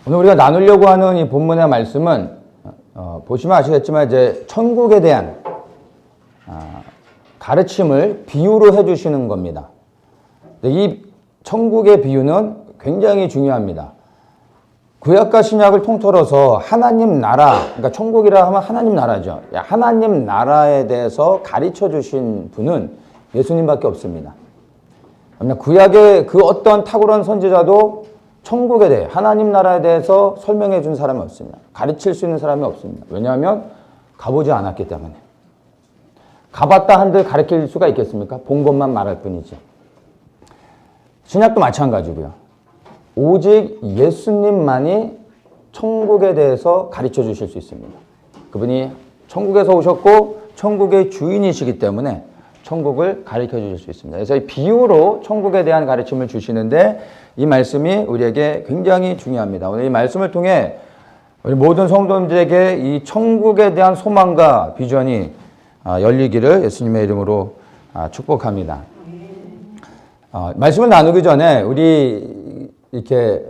오늘 우리가 나누려고 하는 이 본문의 말씀은 보시면 아시겠지만 이제 천국에 대한 가르침을 비유로 해주시는 겁니다. 이 천국의 비유는 굉장히 중요합니다. 구약과 신약을 통틀어서 하나님 나라, 그러니까 천국이라 하면 하나님 나라죠. 하나님 나라에 대해서 가르쳐 주신 분은 예수님밖에 없습니다. 구약의 그 어떤 탁월한 선지자도 천국에 대해, 하나님 나라에 대해서 설명해 준 사람이 없습니다. 가르칠 수 있는 사람이 없습니다. 왜냐하면 가보지 않았기 때문에. 가봤다 한들 가르칠 수가 있겠습니까? 본 것만 말할 뿐이지. 신약도 마찬가지고요. 오직 예수님만이 천국에 대해서 가르쳐 주실 수 있습니다. 그분이 천국에서 오셨고 천국의 주인이시기 때문에 천국을 가르쳐 주실 수 있습니다. 그래서 이 비유로 천국에 대한 가르침을 주시는데 이 말씀이 우리에게 굉장히 중요합니다. 오늘 이 말씀을 통해 우리 모든 성도들에게 이 천국에 대한 소망과 비전이 열리기를 예수님의 이름으로 축복합니다. 말씀을 나누기 전에 우리 이렇게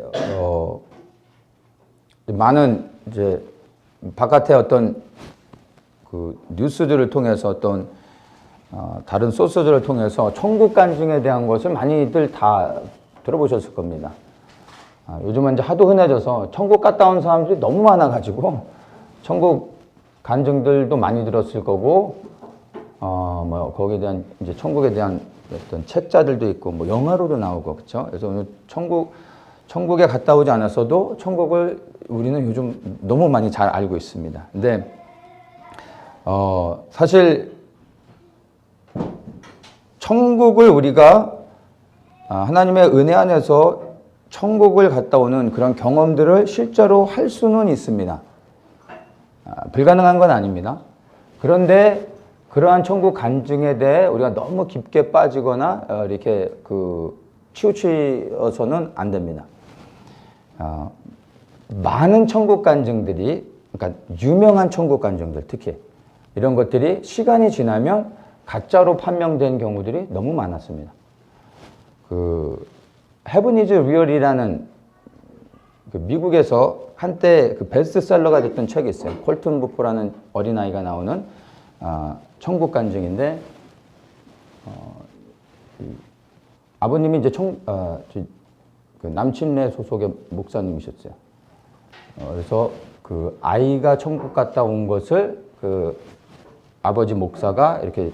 많은 이제 바깥에 어떤 그 뉴스들을 통해서 어떤 다른 소스들을 통해서 천국 간증에 대한 것을 많이들 다 들어보셨을 겁니다. 요즘은 이제 하도 흔해져서 천국 갔다 온 사람들이 너무 많아가지고 천국 간증들도 많이 들었을 거고, 뭐 거기에 대한 이제 천국에 대한 어떤 책자들도 있고, 뭐 영화로도 나오고 그렇죠. 그래서 오늘 천국에 갔다 오지 않았어도 천국을 우리는 요즘 너무 많이 잘 알고 있습니다. 근데 사실 천국을 우리가 하나님의 은혜 안에서 천국을 갔다 오는 그런 경험들을 실제로 할 수는 있습니다. 불가능한 건 아닙니다. 그런데 그러한 천국 간증에 대해 우리가 너무 깊게 빠지거나 이렇게 치우쳐서는 안 됩니다. 많은 천국 간증들이, 그러니까 유명한 천국 간증들 특히 이런 것들이 시간이 지나면 가짜로 판명된 경우들이 너무 많았습니다. Heaven is Real이라는 미국에서 한때 베스트셀러가 됐던 책이 있어요. 콜튼 부포라는 어린아이가 나오는 천국 간증인데, 아버님이 이제 남침내 소속의 목사님이셨어요. 그래서 그 아이가 천국 갔다 온 것을 아버지 목사가 이렇게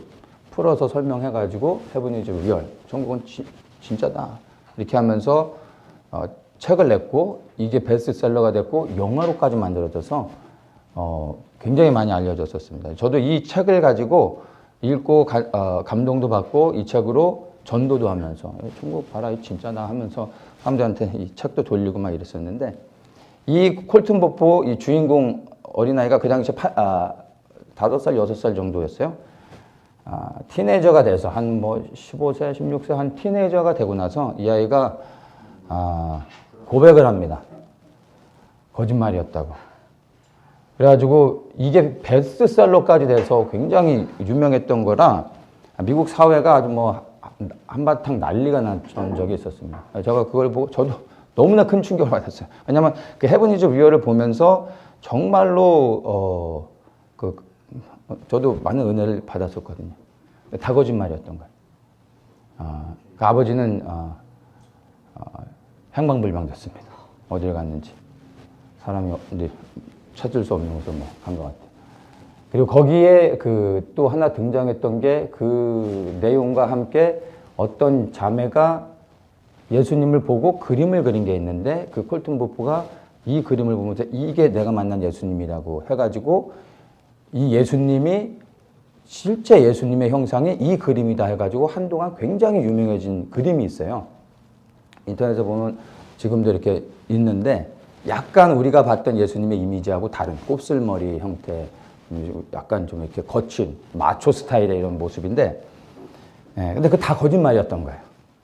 풀어서 설명해가지고 Heaven is Real, 천국은 진짜다 이렇게 하면서 책을 냈고, 이게 베스트셀러가 됐고 영화로까지 만들어져서 굉장히 많이 알려졌었습니다. 저도 이 책을 가지고 읽고 감동도 받고 이 책으로 전도도 하면서 천국 봐라 이 진짜다 하면서 사람들한테 이 책도 돌리고 막 이랬었는데, 이 콜튼 버포 이 주인공 어린아이가 그 당시에 5살, 6살 정도였어요. 티네이저가 돼서 한 15세, 16세 한 티네이저가 되고 나서 이 아이가 고백을 합니다. 거짓말이었다고. 그래가지고 이게 베스트셀러까지 돼서 굉장히 유명했던 거라 미국 사회가 아주 한바탕 난리가 났던 적이 있었습니다. 제가 그걸 보고 저도 너무나 큰 충격을 받았어요. 왜냐하면 그 Heaven is Real을 보면서 정말로 저도 많은 은혜를 받았었거든요. 다 거짓말이었던 거예요. 그 아버지는 행방불명됐습니다. 어딜 갔는지 사람이 찾을 수 없는 곳으로 간 것 같아요. 그리고 거기에 또 하나 등장했던 게 그 내용과 함께 어떤 자매가 예수님을 보고 그림을 그린 게 있는데, 그 콜튼 부포가 이 그림을 보면서 이게 내가 만난 예수님이라고 해가지고 이 예수님이 실제 예수님의 형상이 이 그림이다 해가지고 한동안 굉장히 유명해진 그림이 있어요. 인터넷에 보면 지금도 이렇게 있는데, 약간 우리가 봤던 예수님의 이미지하고 다른 곱슬머리 형태, 약간 좀 이렇게 거친 마초 스타일의 이런 모습인데, 근데 그 다 거짓말이었던 거예요.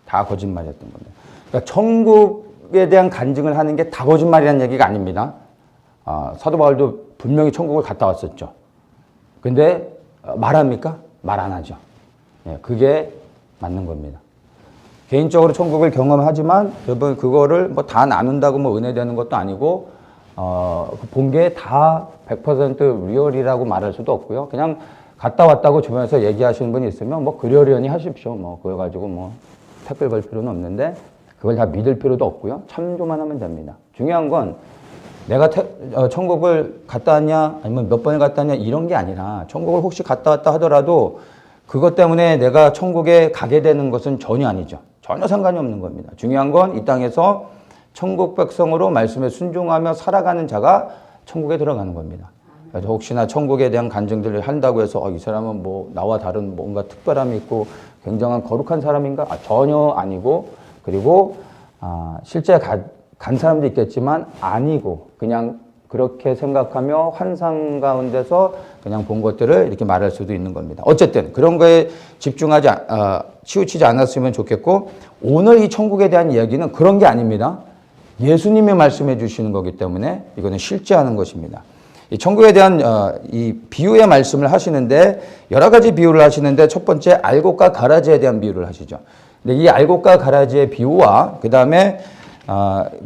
다 거짓말이었던 겁니다. 그러니까 천국에 대한 간증을 하는 게 다 거짓말이라는 얘기가 아닙니다. 사도 바울도 분명히 천국을 갔다 왔었죠. 근데 말합니까? 말 안 하죠. 그게 맞는 겁니다. 개인적으로 천국을 경험하지만 여러분 그거를 뭐 다 나눈다고 뭐 은혜되는 것도 아니고 본 게 다 100% 리얼이라고 말할 수도 없고요. 그냥 갔다 왔다고 주변에서 얘기하시는 분이 있으면 뭐 그러려니 하십시오. 뭐 그거 가지고 뭐 댓글 걸 필요는 없는데 그걸 다 믿을 필요도 없고요. 참조만 하면 됩니다. 중요한 건 내가 천국을 갔다 왔냐 아니면 몇 번을 갔다 왔냐 이런 게 아니라 천국을 혹시 갔다 왔다 하더라도 그것 때문에 내가 천국에 가게 되는 것은 전혀 아니죠. 전혀 상관이 없는 겁니다. 중요한 건 이 땅에서 천국 백성으로 말씀에 순종하며 살아가는 자가 천국에 들어가는 겁니다. 그래서 혹시나 천국에 대한 간증들을 한다고 해서 이 사람은 뭐 나와 다른 뭔가 특별함이 있고 굉장한 거룩한 사람인가? 전혀 아니고 그리고 실제 간 사람도 있겠지만 아니고 그냥 그렇게 생각하며 환상 가운데서 그냥 본 것들을 이렇게 말할 수도 있는 겁니다. 어쨌든 그런 거에 치우치지 않았으면 좋겠고 오늘 이 천국에 대한 이야기는 그런 게 아닙니다. 예수님이 말씀해 주시는 거기 때문에 이거는 실제하는 것입니다. 이 천국에 대한 이 비유의 말씀을 하시는데 여러 가지 비유를 하시는데 첫 번째 알곡과 가라지에 대한 비유를 하시죠. 근데 이 알곡과 가라지의 비유와 그 다음에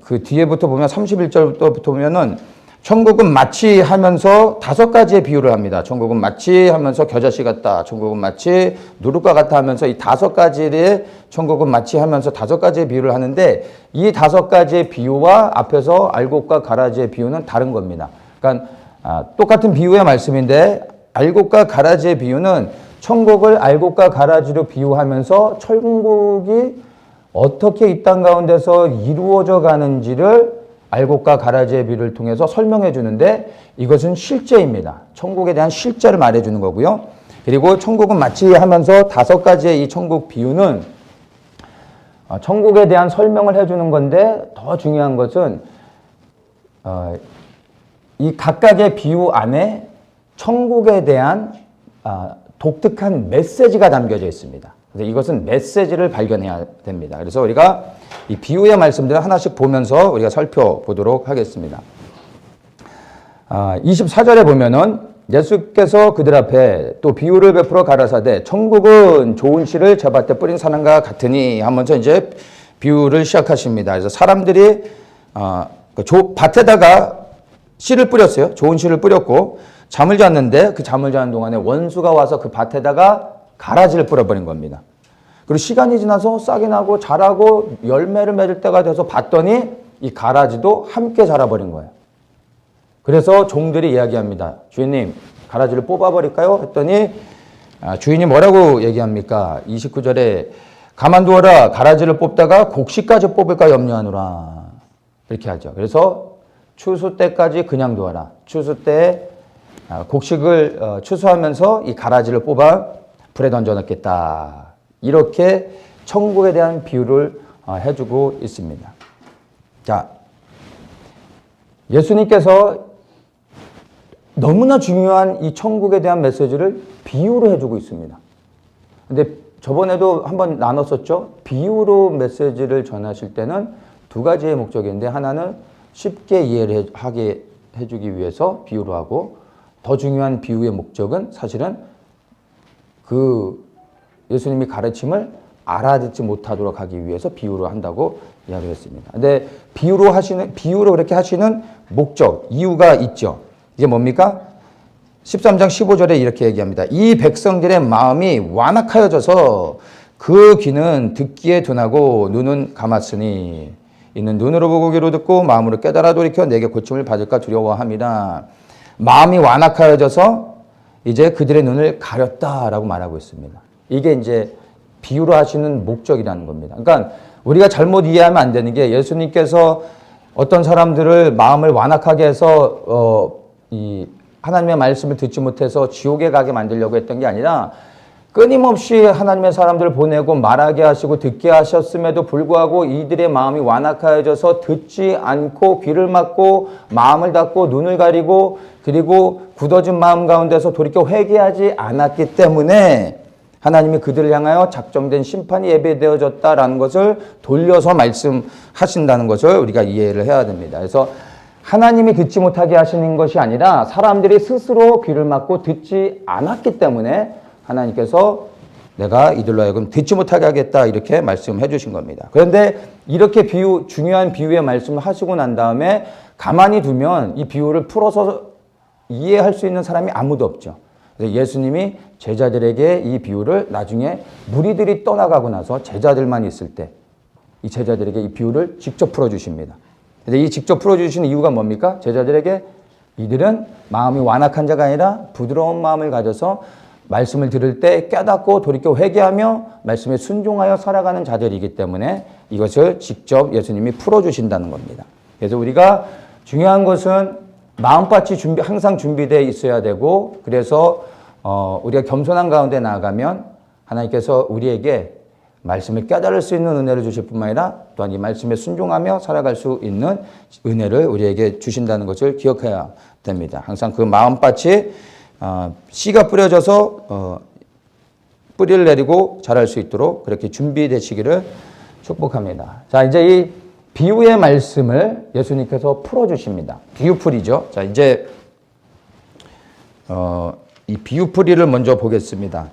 그 뒤에부터 보면 31절부터 보면은 천국은 마치 하면서 5가지의 비유를 합니다. 천국은 마치 하면서 겨자씨 같다. 천국은 마치 누룩과 같다 하면서 이 5가지의 천국은 마치 하면서 5가지의 비유를 하는데 이 5가지의 비유와 앞에서 알곡과 가라지의 비유는 다른 겁니다. 그러니까 똑같은 비유의 말씀인데 알곡과 가라지의 비유는 천국을 알곡과 가라지로 비유하면서 천국이 어떻게 이 땅 가운데서 이루어져 가는지를 알곡과 가라지의 비유를 통해서 설명해 주는데 이것은 실제입니다. 천국에 대한 실제를 말해 주는 거고요. 그리고 천국은 마치 하면서 5가지의 이 천국 비유는 천국에 대한 설명을 해 주는 건데 더 중요한 것은 이 각각의 비유 안에 천국에 대한 독특한 메시지가 담겨져 있습니다. 그래서 이것은 메시지를 발견해야 됩니다. 그래서 우리가 이 비유의 말씀들을 하나씩 보면서 우리가 살펴보도록 하겠습니다. 24절에 보면은 예수께서 그들 앞에 또 비유를 베풀어 가라사대 천국은 좋은 씨를 제밭에 뿌린 사람과 같으니 하면서 이제 비유를 시작하십니다. 그래서 사람들이 밭에다가 씨를 뿌렸어요. 좋은 씨를 뿌렸고 잠을 잤는데 그 잠을 자는 동안에 원수가 와서 그 밭에다가 가라지를 뿌려버린 겁니다. 그리고 시간이 지나서 싹이 나고 자라고 열매를 맺을 때가 돼서 봤더니 이 가라지도 함께 자라버린 거예요. 그래서 종들이 이야기합니다. 주인님, 가라지를 뽑아버릴까요? 했더니 주인이 뭐라고 얘기합니까? 29절에 가만두어라. 가라지를 뽑다가 곡식까지 뽑을까 염려하노라. 이렇게 하죠. 그래서 추수 때까지 그냥 두어라. 추수 때에 곡식을 추수하면서 이 가라지를 뽑아 불에 던져넣겠다. 이렇게 천국에 대한 비유를 해주고 있습니다. 자, 예수님께서 너무나 중요한 이 천국에 대한 메시지를 비유로 해주고 있습니다. 근데 저번에도 한번 나눴었죠. 비유로 메시지를 전하실 때는 2가지의 목적이 있는데 하나는 쉽게 이해를 하게 해주기 위해서 비유로 하고 더 중요한 비유의 목적은 사실은 그 예수님이 가르침을 알아듣지 못하도록 하기 위해서 비유로 한다고 이야기를 했습니다. 근데 비유로 그렇게 하시는 목적, 이유가 있죠. 이게 뭡니까? 13장 15절에 이렇게 얘기합니다. 이 백성들의 마음이 완악하여져서 그 귀는 듣기에 둔하고 눈은 감았으니 이는 눈으로 보고 귀로 듣고 마음으로 깨달아 돌이켜 내게 고침을 받을까 두려워합니다. 마음이 완악하여져서 이제 그들의 눈을 가렸다라고 말하고 있습니다. 이게 이제 비유로 하시는 목적이라는 겁니다. 그러니까 우리가 잘못 이해하면 안 되는 게 예수님께서 어떤 사람들을 마음을 완악하게 해서 이 하나님의 말씀을 듣지 못해서 지옥에 가게 만들려고 했던 게 아니라 끊임없이 하나님의 사람들을 보내고 말하게 하시고 듣게 하셨음에도 불구하고 이들의 마음이 완악하여져서 듣지 않고 귀를 막고 마음을 닫고 눈을 가리고 그리고 굳어진 마음 가운데서 돌이켜 회개하지 않았기 때문에 하나님이 그들을 향하여 작정된 심판이 예배되어졌다라는 것을 돌려서 말씀하신다는 것을 우리가 이해를 해야 됩니다. 그래서 하나님이 듣지 못하게 하시는 것이 아니라 사람들이 스스로 귀를 막고 듣지 않았기 때문에 하나님께서 내가 이들로 하여금 듣지 못하게 하겠다 이렇게 말씀해 주신 겁니다. 그런데 이렇게 중요한 비유의 말씀을 하시고 난 다음에 가만히 두면 이 비유를 풀어서 이해할 수 있는 사람이 아무도 없죠. 그래서 예수님이 제자들에게 이 비유를 나중에 무리들이 떠나가고 나서 제자들만 있을 때 이 제자들에게 이 비유를 직접 풀어주십니다. 그래서 이 직접 풀어주시는 이유가 뭡니까? 제자들에게 이들은 마음이 완악한 자가 아니라 부드러운 마음을 가져서 말씀을 들을 때 깨닫고 돌이켜 회개하며 말씀에 순종하여 살아가는 자들이기 때문에 이것을 직접 예수님이 풀어주신다는 겁니다. 그래서 우리가 중요한 것은 마음밭이 항상 준비되어 있어야 되고, 그래서 우리가 겸손한 가운데 나아가면 하나님께서 우리에게 말씀을 깨달을 수 있는 은혜를 주실 뿐만 아니라 또한 이 말씀에 순종하며 살아갈 수 있는 은혜를 우리에게 주신다는 것을 기억해야 됩니다. 항상 그 마음밭이 씨가 뿌려져서 뿌리를 내리고 자랄 수 있도록 그렇게 준비되시기를 축복합니다. 자, 이제 이 비유의 말씀을 예수님께서 풀어주십니다. 비유풀이죠. 자, 이제 이 비유풀이를 먼저 보겠습니다.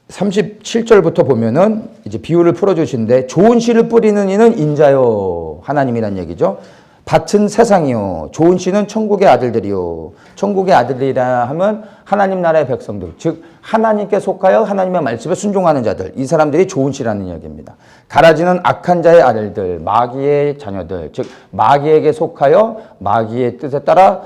37절부터 보면은 이제 비유를 풀어주시는데, 좋은 씨를 뿌리는 이는 인자요, 하나님이란 얘기죠. 밭은 세상이요, 좋은 씨는 천국의 아들들이요. 천국의 아들이라 하면 하나님 나라의 백성들, 즉 하나님께 속하여 하나님의 말씀에 순종하는 자들, 이 사람들이 좋은 씨라는 이야기입니다. 가라지는 악한 자의 아들들, 마귀의 자녀들, 즉 마귀에게 속하여 마귀의 뜻에 따라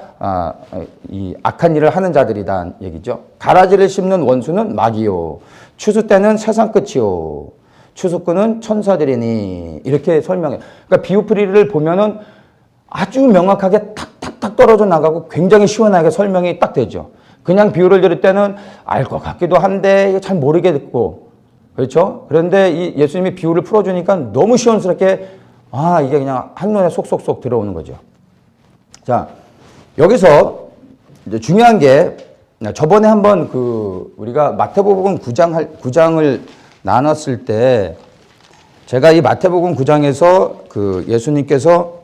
이 악한 일을 하는 자들이란 얘기죠. 가라지를 씹는 원수는 마귀요, 추수 때는 세상 끝이요, 추수꾼은 천사들이니, 이렇게 설명해. 그러니까 비유풀이를 보면은 아주 명확하게 탁탁탁 떨어져 나가고 굉장히 시원하게 설명이 딱 되죠. 그냥 비유를 들을 때는 알 것 같기도 한데 잘 모르겠고, 그렇죠? 그런데 이 예수님이 비유를 풀어주니까 너무 시원스럽게 이게 그냥 한눈에 속속속 들어오는 거죠. 자, 여기서 이제 중요한 게, 저번에 한번 우리가 마태복음 9장을 나눴을 때 제가 이 마태복음 9장에서 예수님께서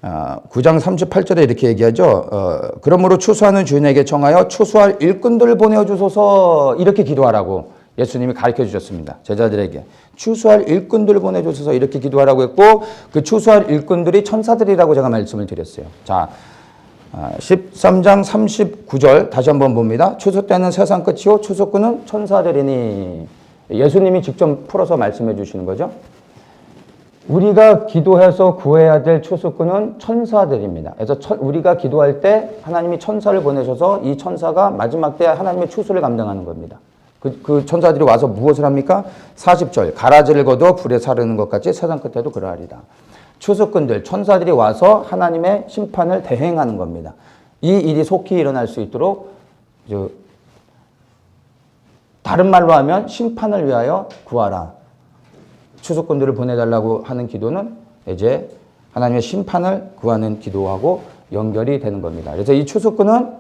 9장 38절에 이렇게 얘기하죠. 그러므로 추수하는 주인에게 청하여 추수할 일꾼들을 보내주소서, 이렇게 기도하라고 예수님이 가르쳐 주셨습니다. 제자들에게 추수할 일꾼들을 보내주소서 이렇게 기도하라고 했고, 그 추수할 일꾼들이 천사들이라고 제가 말씀을 드렸어요. 자, 13장 39절 다시 한번 봅니다. 추수 때는 세상 끝이요, 추수꾼은 천사들이니. 예수님이 직접 풀어서 말씀해 주시는 거죠. 우리가 기도해서 구해야 될 추수꾼은 천사들입니다. 그래서 우리가 기도할 때 하나님이 천사를 보내셔서 이 천사가 마지막 때 하나님의 추수를 감당하는 겁니다. 그 천사들이 와서 무엇을 합니까? 40절, 가라지를 거두어 불에 사르는 것 같이 세상 끝에도 그러하리라. 추수꾼들, 천사들이 와서 하나님의 심판을 대행하는 겁니다. 이 일이 속히 일어날 수 있도록, 다른 말로 하면 심판을 위하여 구하라. 추수꾼들을 보내달라고 하는 기도는 이제 하나님의 심판을 구하는 기도하고 연결이 되는 겁니다. 그래서 이 추수꾼은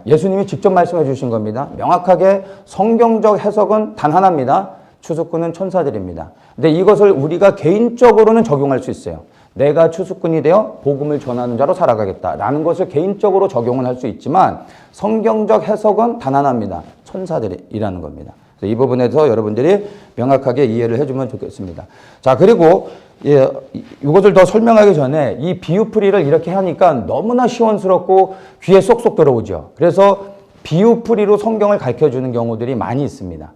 예수님이 직접 말씀해 주신 겁니다. 명확하게 성경적 해석은 단 하나입니다. 추수꾼은 천사들입니다. 근데 이것을 우리가 개인적으로는 적용할 수 있어요. 내가 추수꾼이 되어 복음을 전하는 자로 살아가겠다라는 것을 개인적으로 적용을 할 수 있지만, 성경적 해석은 단 하나입니다. 천사들이라는 겁니다. 이 부분에서 여러분들이 명확하게 이해를 해주면 좋겠습니다. 자, 그리고 이것을 더 설명하기 전에 이 비유풀이를 이렇게 하니까 너무나 시원스럽고 귀에 쏙쏙 들어오죠. 그래서 비유풀이로 성경을 가르쳐주는 경우들이 많이 있습니다.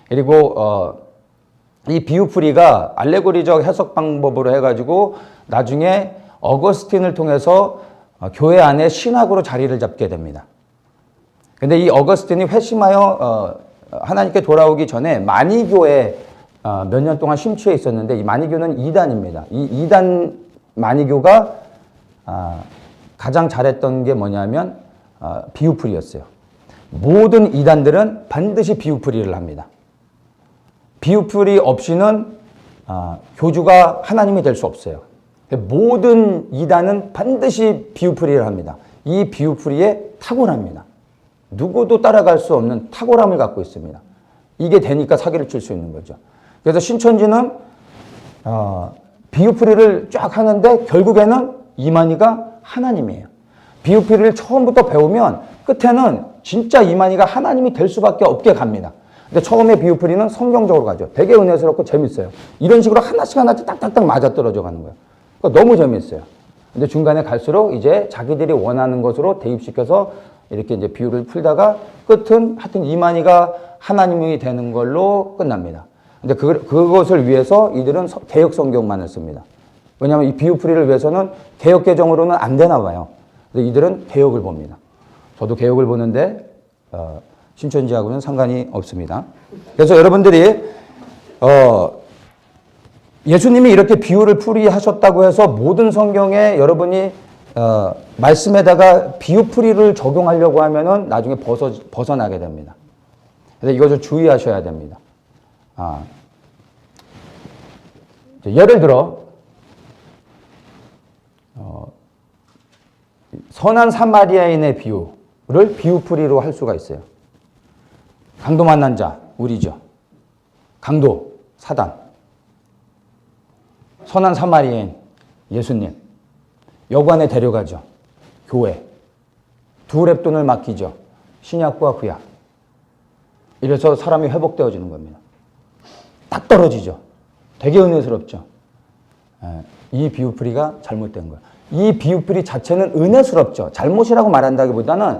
그리고 이 비유풀이가 알레고리적 해석 방법으로 해가지고 나중에 어거스틴을 통해서 교회 안에 신학으로 자리를 잡게 됩니다. 근데 이 어거스틴이 회심하여 하나님께 돌아오기 전에 마니교에 몇 년 동안 심취해 있었는데, 이 마니교는 이단입니다. 이 이단 마니교가 가장 잘했던 게 뭐냐면 비유풀이였어요. 모든 이단들은 반드시 비유풀이를 합니다. 비유풀이 없이는 교주가 하나님이 될 수 없어요. 모든 이단은 반드시 비유풀이를 합니다. 이 비유풀이에 탁월합니다. 누구도 따라갈 수 없는 탁월함을 갖고 있습니다. 이게 되니까 사기를 칠 수 있는 거죠. 그래서 신천지는 비유풀이를 쫙 하는데 결국에는 이만희가 하나님이에요. 비유풀이를 처음부터 배우면 끝에는 진짜 이만희가 하나님이 될 수밖에 없게 갑니다. 근데 처음에 비유풀이는 성경적으로 가죠. 되게 은혜스럽고 재밌어요. 이런 식으로 하나씩 하나씩 딱딱딱 맞아떨어져 가는 거예요. 그러니까 너무 재밌어요. 근데 중간에 갈수록 이제 자기들이 원하는 것으로 대입시켜서 이렇게 이제 비유를 풀다가 끝은 하여튼 이만희가 하나님이 되는 걸로 끝납니다. 근데 그것을 위해서 이들은 개혁 성경만을 씁니다. 왜냐하면 이 비유풀이를 위해서는 개혁 개정으로는 안 되나 봐요. 그래서 이들은 개혁을 봅니다. 저도 개혁을 보는데 신천지하고는 상관이 없습니다. 그래서 여러분들이 예수님이 이렇게 비유를 풀이하셨다고 해서 모든 성경에 여러분이 말씀에다가 비유풀이를 적용하려고 하면은 나중에 벗어나게 됩니다. 그래서 이것을 주의하셔야 됩니다. 예를 들어 선한 사마리아인의 비유를 비유풀이로 할 수가 있어요. 강도 만난 자, 우리죠. 강도, 사단. 선한 사마리아인, 예수님. 여관에 데려가죠. 교회. 두 랩돈을 맡기죠. 신약과 구약. 이래서 사람이 회복되어지는 겁니다. 딱 떨어지죠. 되게 은혜스럽죠. 이 비유풀이가 잘못된 거예요. 이 비유풀이 자체는 은혜스럽죠. 잘못이라고 말한다기보다는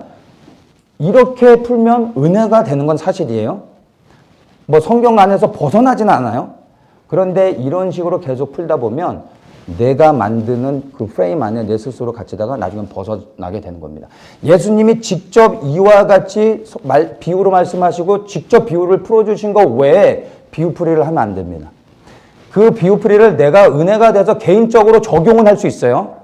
이렇게 풀면 은혜가 되는 건 사실이에요. 뭐 성경 안에서 벗어나지는 않아요. 그런데 이런 식으로 계속 풀다 보면 내가 만드는 그 프레임 안에 내 스스로 갇히다가 나중에 벗어나게 되는 겁니다. 예수님이 직접 이와 같이 비유로 말씀하시고 직접 비유를 풀어주신 것 외에 비유풀이를 하면 안 됩니다. 그 비유풀이를 내가 은혜가 돼서 개인적으로 적용은 할 수 있어요.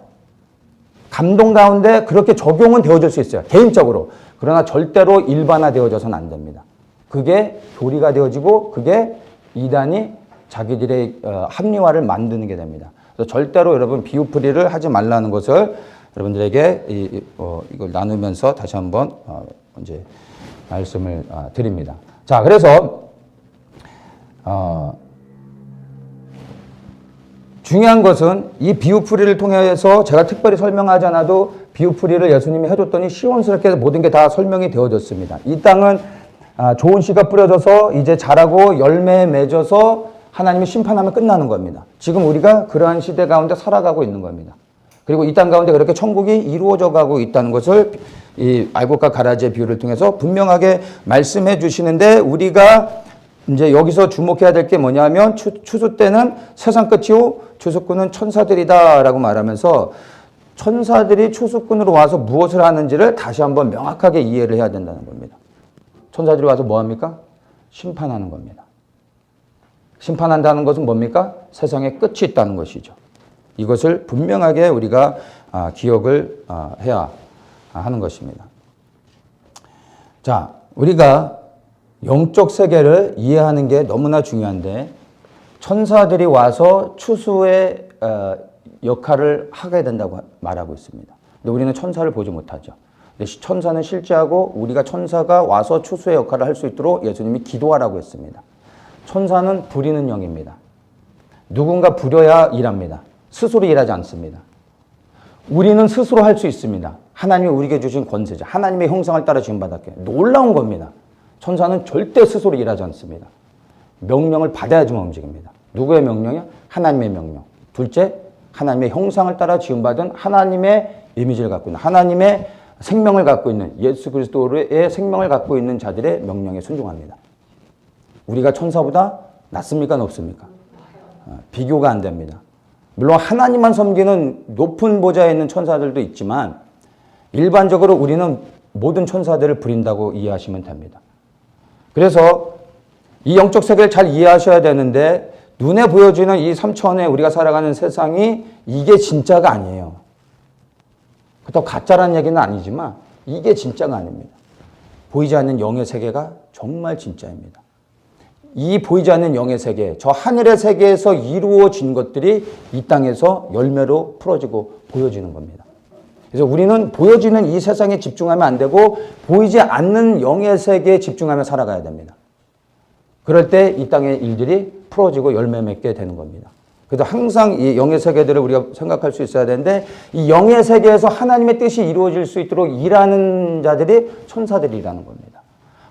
감동 가운데 그렇게 적용은 되어질 수 있어요. 개인적으로. 그러나 절대로 일반화되어져서는 안 됩니다. 그게 교리가 되어지고 그게 이단이 자기들의 합리화를 만드는 게 됩니다. 그래서 절대로 여러분 비유풀이를 하지 말라는 것을 여러분들에게 이걸 나누면서 다시 한번 이제 말씀을 드립니다. 자, 그래서 중요한 것은 이 비유풀이를 통해서 제가 특별히 설명하지 않아도 비유풀이를 예수님이 해줬더니 시원스럽게 모든 게 다 설명이 되어졌습니다. 이 땅은 좋은 씨가 뿌려져서 이제 자라고 열매 맺어서 하나님이 심판하면 끝나는 겁니다. 지금 우리가 그러한 시대 가운데 살아가고 있는 겁니다. 그리고 이 땅 가운데 그렇게 천국이 이루어져 가고 있다는 것을 이 알곡과 가라지의 비유를 통해서 분명하게 말씀해 주시는데 우리가 이제 여기서 주목해야 될 게 뭐냐면 추수 때는 세상 끝이요 추수꾼은 천사들이다라고 말하면서 천사들이 추수꾼으로 와서 무엇을 하는지를 다시 한번 명확하게 이해를 해야 된다는 겁니다. 천사들이 와서 뭐 합니까? 심판하는 겁니다. 심판한다는 것은 뭡니까? 세상에 끝이 있다는 것이죠. 이것을 분명하게 우리가 기억을 해야 하는 것입니다. 자, 우리가 영적 세계를 이해하는 게 너무나 중요한데 천사들이 와서 추수의 역할을 하게 된다고 말하고 있습니다. 근데 우리는 천사를 보지 못하죠. 근데 천사는 실제하고 우리가 천사가 와서 추수의 역할을 할 수 있도록 예수님이 기도하라고 했습니다. 천사는 부리는 영입니다. 누군가 부려야 일합니다. 스스로 일하지 않습니다. 우리는 스스로 할 수 있습니다. 하나님이 우리에게 주신 권세죠. 하나님의 형상을 따라 지음받았게. 놀라운 겁니다. 천사는 절대 스스로 일하지 않습니다. 명령을 받아야지만 움직입니다. 누구의 명령이요? 하나님의 명령. 둘째, 하나님의 형상을 따라 지음받은 하나님의 이미지를 갖고 있는 하나님의 생명을 갖고 있는 예수 그리스도의 생명을 갖고 있는 자들의 명령에 순종합니다. 우리가 천사보다 낫습니까? 높습니까? 비교가 안 됩니다. 물론 하나님만 섬기는 높은 보좌에 있는 천사들도 있지만 일반적으로 우리는 모든 천사들을 부린다고 이해하시면 됩니다. 그래서 이 영적 세계를 잘 이해하셔야 되는데 눈에 보여지는 이 3차원에 우리가 살아가는 세상이 이게 진짜가 아니에요. 그렇다고 가짜라는 얘기는 아니지만 이게 진짜가 아닙니다. 보이지 않는 영의 세계가 정말 진짜입니다. 이 보이지 않는 영의 세계, 저 하늘의 세계에서 이루어진 것들이 이 땅에서 열매로 풀어지고 보여지는 겁니다. 그래서 우리는 보여지는 이 세상에 집중하면 안 되고 보이지 않는 영의 세계에 집중하며 살아가야 됩니다. 그럴 때 이 땅의 일들이 풀어지고 열매 맺게 되는 겁니다. 그래서 항상 이 영의 세계들을 우리가 생각할 수 있어야 되는데 이 영의 세계에서 하나님의 뜻이 이루어질 수 있도록 일하는 자들이 천사들이라는 겁니다.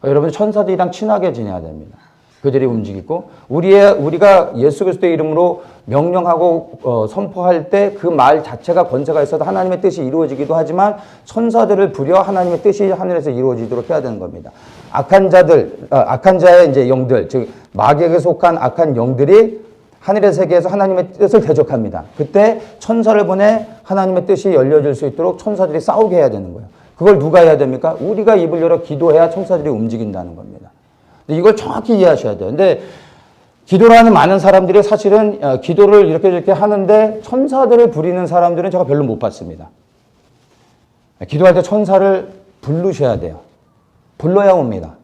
여러분 천사들이랑 친하게 지내야 됩니다. 그들이 움직이고 우리가 예수 그리스도의 이름으로 명령하고 선포할 때 그 말 자체가 권세가 있어도 하나님의 뜻이 이루어지기도 하지만 천사들을 부려 하나님의 뜻이 하늘에서 이루어지도록 해야 되는 겁니다. 악한 자의 이제 영들, 즉 마귀에게 속한 악한 영들이 하늘의 세계에서 하나님의 뜻을 대적합니다. 그때 천사를 보내 하나님의 뜻이 열려질 수 있도록 천사들이 싸우게 해야 되는 거예요. 그걸 누가 해야 됩니까? 우리가 입을 열어 기도해야 천사들이 움직인다는 겁니다. 이걸 정확히 이해하셔야 돼요. 근데 기도를 하는 많은 사람들이 사실은 기도를 이렇게 저렇게 하는데 천사들을 부리는 사람들은 제가 별로 못 봤습니다. 기도할 때 천사를 부르셔야 돼요. 불러야 옵니다.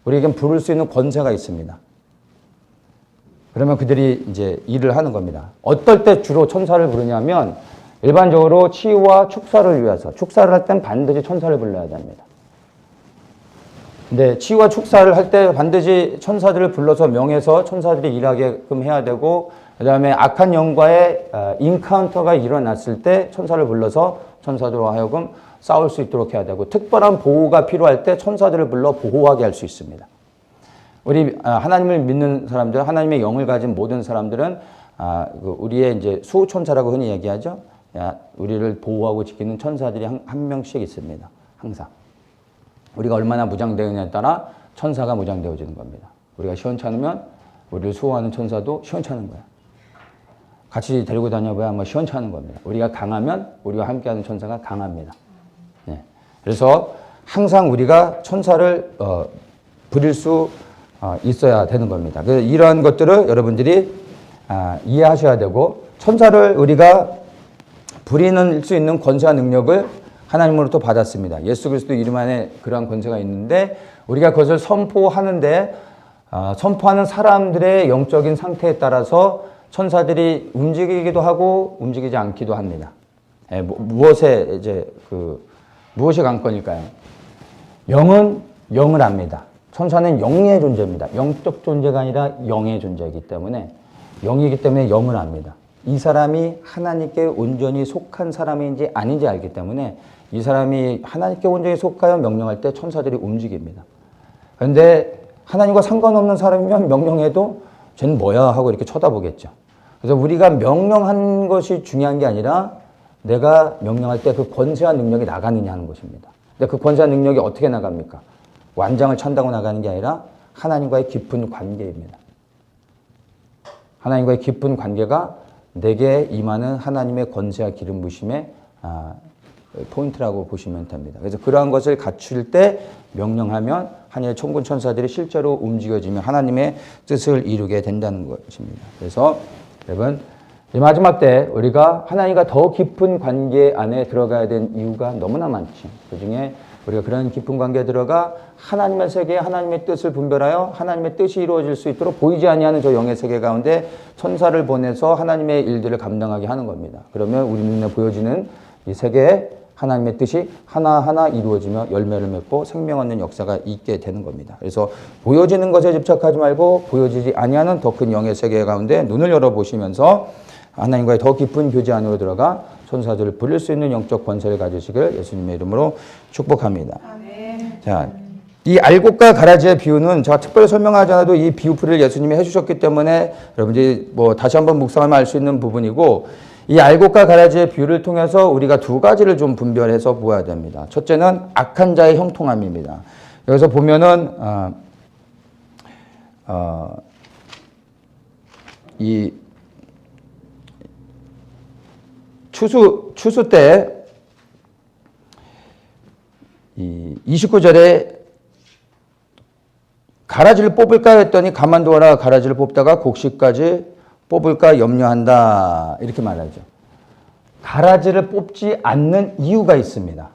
우리에겐 부를 수 있는 권세가 있습니다. 그러면 그들이 이제 일을 하는 겁니다. 어떨 때 주로 천사를 부르냐면 일반적으로 치유와 축사를 위해서 축사를 할 땐 반드시 천사를 불러야 됩니다. 근데 치유와 축사를 할 때 반드시 천사들을 불러서 명해서 천사들이 일하게끔 해야 되고 그 다음에 악한 영과의 인카운터가 일어났을 때 천사를 불러서 천사들과 하여금 싸울 수 있도록 해야 되고 특별한 보호가 필요할 때 천사들을 불러 보호하게 할 수 있습니다. 우리 하나님을 믿는 사람들, 하나님의 영을 가진 모든 사람들은 우리의 이제 수호천사라고 흔히 얘기하죠. 우리를 보호하고 지키는 천사들이 한 명씩 있습니다. 항상. 우리가 얼마나 무장되느냐에 따라 천사가 무장되어지는 겁니다. 우리가 시원찮으면 우리를 수호하는 천사도 시원찮은 거야. 같이 데리고 다녀봐야 아마 시원찮은 겁니다. 우리가 강하면 우리와 함께하는 천사가 강합니다. 네. 그래서 항상 우리가 천사를 부릴 수 있어야 되는 겁니다. 그래서 이러한 것들을 여러분들이 이해하셔야 되고 천사를 우리가 부리는 수 있는 권세와 능력을 하나님으로부터 받았습니다. 예수 그리스도 이름 안에 그러한 권세가 있는데 우리가 그것을 선포하는데 선포하는 사람들의 영적인 상태에 따라서 천사들이 움직이기도 하고 움직이지 않기도 합니다. 무엇에 이제 무엇이 관건일까요? 영은 영을 압니다. 천사는 영의 존재입니다. 영적 존재가 아니라 영의 존재이기 때문에 영이기 때문에 영을 압니다. 이 사람이 하나님께 온전히 속한 사람인지 아닌지 알기 때문에 이 사람이 하나님께 온전히 속하여 명령할 때 천사들이 움직입니다. 그런데 하나님과 상관없는 사람이면 명령해도 쟤는 뭐야 하고 이렇게 쳐다보겠죠. 그래서 우리가 명령한 것이 중요한 게 아니라 내가 명령할 때 그 권세와 능력이 나가느냐 하는 것입니다. 근데 그 권세와 능력이 어떻게 나갑니까? 완장을 찬다고 나가는 게 아니라 하나님과의 깊은 관계입니다. 하나님과의 깊은 관계가 내게 임하는 하나님의 권세와 기름 부심의 포인트라고 보시면 됩니다. 그래서 그러한 것을 갖출 때 명령하면 하늘의 천군 천사들이 실제로 움직여지며 하나님의 뜻을 이루게 된다는 것입니다. 그래서 여러분 이 마지막 때 우리가 하나님과 더 깊은 관계 안에 들어가야 된 이유가 너무나 많죠. 그중에 우리가 그런 깊은 관계에 들어가 하나님의 세계에 하나님의 뜻을 분별하여 하나님의 뜻이 이루어질 수 있도록 보이지 아니하는 저 영의 세계 가운데 천사를 보내서 하나님의 일들을 감당하게 하는 겁니다. 그러면 우리 눈에 보여지는 이 세계에 하나님의 뜻이 하나하나 이루어지며 열매를 맺고 생명 얻는 역사가 있게 되는 겁니다. 그래서 보여지는 것에 집착하지 말고 보여지지 아니하는 더 큰 영의 세계 가운데 눈을 열어보시면서 하나님과의 더 깊은 교제 안으로 들어가 천사들을 부릴 수 있는 영적 권세를 가지시길 예수님의 이름으로 축복합니다. 아멘. 자, 이 알곡과 가라지의 비유는 제가 특별히 설명하지 않아도 이 비유풀이를 예수님이 해주셨기 때문에 여러분들이 다시 한번 묵상하면 알 수 있는 부분이고 이 알곡과 가라지의 비유를 통해서 우리가 두 가지를 좀 분별해서 보아야 됩니다. 첫째는 악한 자의 형통함입니다. 여기서 보면은 이 추수 때 이 29절에 가라지를 뽑을까 했더니 가만두어라 가라지를 뽑다가 곡식까지 뽑을까 염려한다 이렇게 말하죠. 가라지를 뽑지 않는 이유가 있습니다.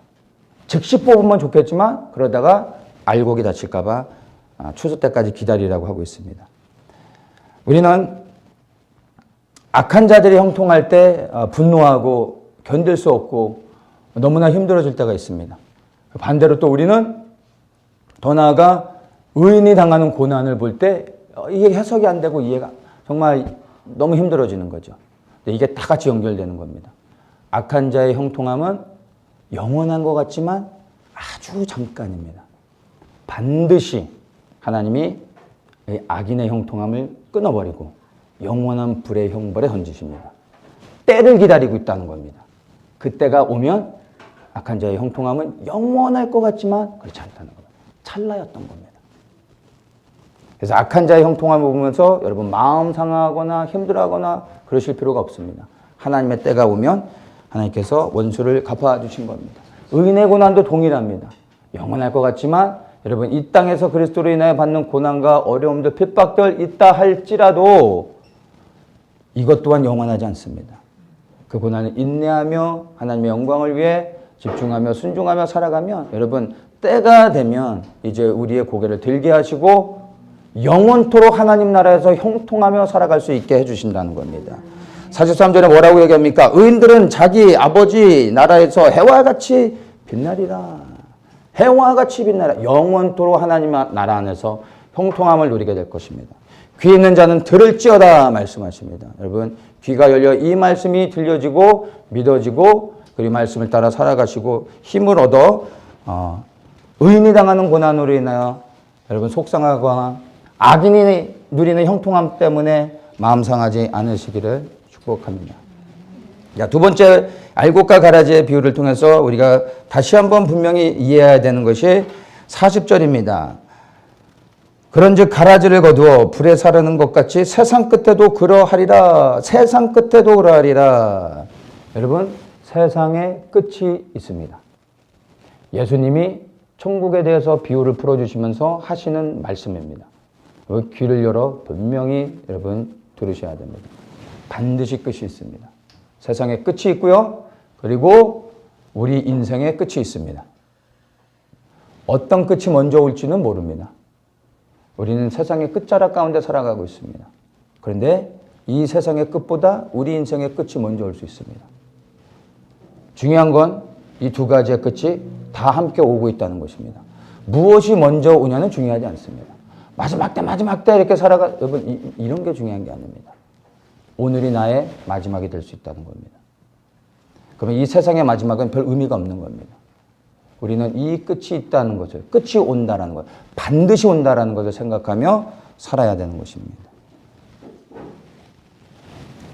즉시 뽑으면 좋겠지만 그러다가 알곡이 다칠까 봐 추수 때까지 기다리라고 하고 있습니다. 우리는 악한 자들이 형통할 때 분노하고 견딜 수 없고 너무나 힘들어질 때가 있습니다. 반대로 또 우리는 더 나아가 의인이 당하는 고난을 볼 때 이게 해석이 안 되고 이해가 정말 너무 힘들어지는 거죠. 근데 이게 다 같이 연결되는 겁니다. 악한 자의 형통함은 영원한 것 같지만 아주 잠깐입니다. 반드시 하나님이 이 악인의 형통함을 끊어버리고 영원한 불의 형벌에 던지십니다. 때를 기다리고 있다는 겁니다. 그때가 오면 악한 자의 형통함은 영원할 것 같지만 그렇지 않다는 겁니다. 찰나였던 겁니다. 그래서 악한 자의 형통함을 보면서 여러분 마음 상하거나 힘들어하거나 그러실 필요가 없습니다. 하나님의 때가 오면 하나님께서 원수를 갚아주신 겁니다. 의인의 고난도 동일합니다. 영원할 것 같지만 여러분 이 땅에서 그리스도로 인하여 받는 고난과 어려움들, 핍박들 있다 할지라도 이것 또한 영원하지 않습니다. 그 고난을 인내하며 하나님의 영광을 위해 집중하며 순종하며 살아가면 여러분 때가 되면 이제 우리의 고개를 들게 하시고 영원토록 하나님 나라에서 형통하며 살아갈 수 있게 해주신다는 겁니다. 43절에 뭐라고 얘기합니까? 의인들은 자기 아버지 나라에서 해와 같이 빛나리라. 해와 같이 빛나라. 영원토록 하나님 나라 안에서 형통함을 누리게 될 것입니다. 귀 있는 자는 들을지어다 말씀하십니다. 여러분 귀가 열려 이 말씀이 들려지고 믿어지고 그리고 말씀을 따라 살아가시고 힘을 얻어 의인이 당하는 고난으로 인하여 여러분 속상하거나 악인이 누리는 형통함 때문에 마음 상하지 않으시기를 축복합니다. 자, 두 번째 알곡과 가라지의 비유를 통해서 우리가 다시 한번 분명히 이해해야 되는 것이 40절입니다. 그런즉 가라지를 거두어 불에 사르는 것 같이 세상 끝에도 그러하리라. 세상 끝에도 그러하리라. 여러분 세상에 끝이 있습니다. 예수님이 천국에 대해서 비유를 풀어주시면서 하시는 말씀입니다. 귀를 열어 분명히 여러분 들으셔야 됩니다. 반드시 끝이 있습니다. 세상에 끝이 있고요. 그리고 우리 인생에 끝이 있습니다. 어떤 끝이 먼저 올지는 모릅니다. 우리는 세상의 끝자락 가운데 살아가고 있습니다. 그런데 이 세상의 끝보다 우리 인생의 끝이 먼저 올 수 있습니다. 중요한 건 이 두 가지의 끝이 다 함께 오고 있다는 것입니다. 무엇이 먼저 오냐는 중요하지 않습니다. 마지막 때 이렇게 살아가 여러분 이런 게 중요한 게 아닙니다. 오늘이 나의 마지막이 될 수 있다는 겁니다. 그러면 이 세상의 마지막은 별 의미가 없는 겁니다. 우리는 이 끝이 있다는 것을, 끝이 온다라는 것, 반드시 온다라는 것을 생각하며 살아야 되는 것입니다.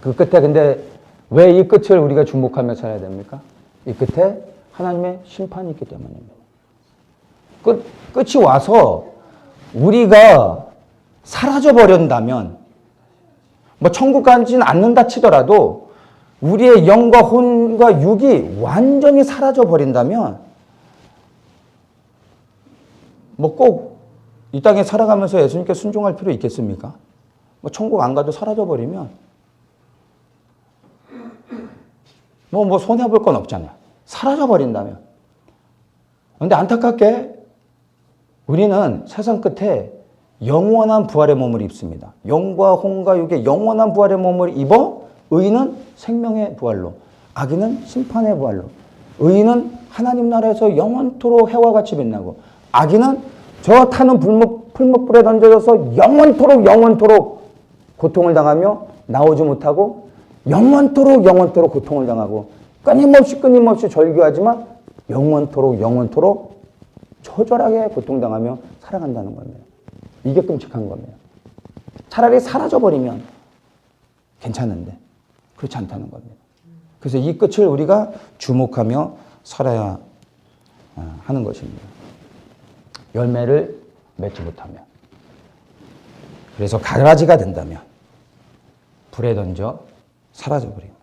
그 끝에 근데 왜 이 끝을 우리가 주목하며 살아야 됩니까? 이 끝에 하나님의 심판이 있기 때문입니다. 끝이 와서 우리가 사라져버린다면 뭐 천국 가지는 않는다 치더라도 우리의 영과 혼과 육이 완전히 사라져버린다면 뭐 꼭 이 땅에 살아가면서 예수님께 순종할 필요 있겠습니까? 뭐 천국 안 가도 사라져버리면 뭐 손해볼 건 없잖아요. 사라져버린다면. 그런데 안타깝게 우리는 세상 끝에 영원한 부활의 몸을 입습니다. 영과 혼과 육의 영원한 부활의 몸을 입어 의인은 생명의 부활로, 악인은 심판의 부활로. 의인은 하나님 나라에서 영원토록 해와 같이 빛나고 악인은 저 타는 풀목불에 던져져서 영원토록 고통을 당하며 나오지 못하고 영원토록 고통을 당하고 끊임없이 절규하지만 영원토록 처절하게 고통당하며 살아간다는 겁니다. 이게 끔찍한 겁니다. 차라리 사라져버리면 괜찮은데 그렇지 않다는 겁니다. 그래서 이 끝을 우리가 주목하며 살아야 하는 것입니다. 열매를 맺지 못하면, 그래서 가라지가 된다면 불에 던져 사라져버리고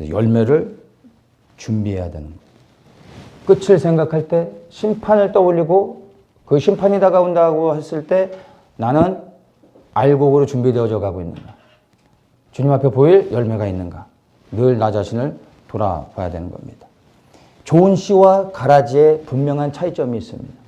열매를 준비해야 되는 거예요. 끝을 생각할 때 심판을 떠올리고 그 심판이 다가온다고 했을 때 나는 알곡으로 준비되어져 가고 있는가? 주님 앞에 보일 열매가 있는가? 늘 나 자신을 돌아봐야 되는 겁니다. 좋은 씨와 가라지에 분명한 차이점이 있습니다.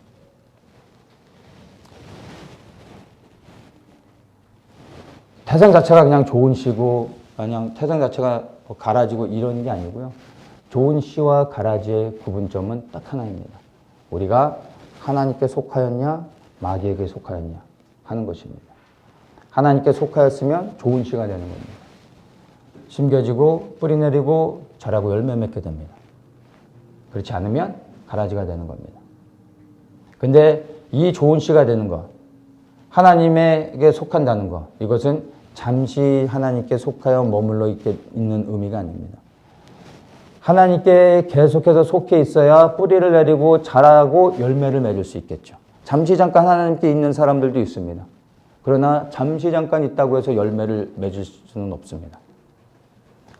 태생 자체가 그냥 좋은 씨고 그냥 태생 자체가 가라지고 이런 게 아니고요. 좋은 씨와 가라지의 구분점은 딱 하나입니다. 우리가 하나님께 속하였냐 마귀에게 속하였냐 하는 것입니다. 하나님께 속하였으면 좋은 씨가 되는 겁니다. 심겨지고 뿌리 내리고 자라고 열매 맺게 됩니다. 그렇지 않으면 가라지가 되는 겁니다. 근데 이 좋은 씨가 되는 것, 하나님에게 속한다는 것, 이것은 잠시 하나님께 속하여 머물러 있는 의미가 아닙니다. 하나님께 계속해서 속해 있어야 뿌리를 내리고 자라고 열매를 맺을 수 있겠죠. 잠시 잠깐 하나님께 있는 사람들도 있습니다. 그러나 잠시 잠깐 있다고 해서 열매를 맺을 수는 없습니다.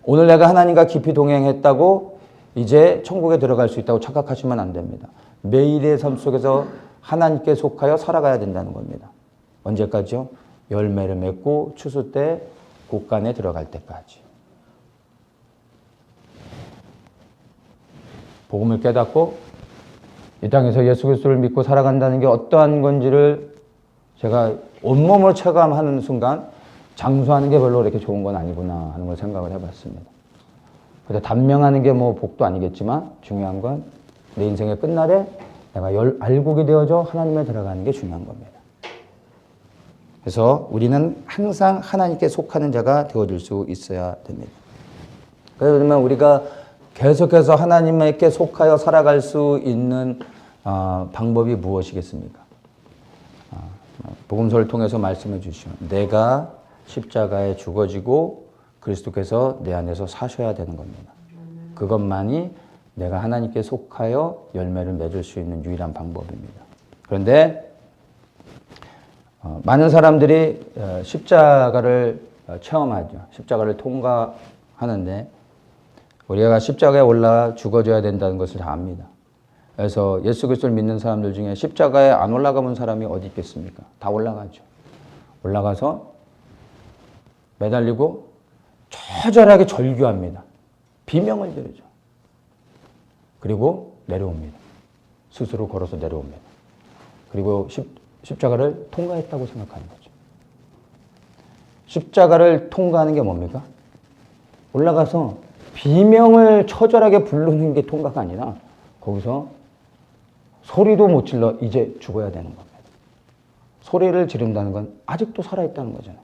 오늘 내가 하나님과 깊이 동행했다고 이제 천국에 들어갈 수 있다고 착각하시면 안 됩니다. 매일의 삶 속에서 하나님께 속하여 살아가야 된다는 겁니다. 언제까지요? 열매를 맺고 추수 때 곳간에 들어갈 때까지. 복음을 깨닫고 이 땅에서 예수 그리스도를 믿고 살아간다는 게 어떠한 건지를 제가 온몸으로 체감하는 순간 장수하는 게 별로 그렇게 좋은 건 아니구나 하는 걸 생각을 해봤습니다. 그래서 단명하는 게 뭐 복도 아니겠지만 중요한 건 내 인생의 끝날에 내가 알곡이 되어져 하나님에 들어가는 게 중요한 겁니다. 그래서 우리는 항상 하나님께 속하는 자가 되어줄 수 있어야 됩니다. 그러면 우리가 계속해서 하나님께 속하여 살아갈 수 있는 방법이 무엇이겠습니까? 복음서를 통해서 말씀해 주시오. 내가 십자가에 죽어지고 그리스도께서 내 안에서 사셔야 되는 겁니다. 그것만이 내가 하나님께 속하여 열매를 맺을 수 있는 유일한 방법입니다. 그런데 많은 사람들이 십자가를 체험하죠. 십자가를 통과하는데 우리가 십자가에 올라 죽어져야 된다는 것을 다 압니다. 그래서 예수 그리스도를 믿는 사람들 중에 십자가에 안 올라가 본 사람이 어디 있겠습니까? 다 올라가죠. 올라가서 매달리고 처절하게 절규합니다. 비명을 지르죠. 그리고 내려옵니다. 스스로 걸어서 내려옵니다. 그리고 십자가를 통과했다고 생각하는 거죠. 십자가를 통과하는 게 뭡니까? 올라가서 비명을 처절하게 부르는 게 통과가 아니라 거기서 소리도 못 질러 이제 죽어야 되는 겁니다. 소리를 지른다는 건 아직도 살아있다는 거잖아요.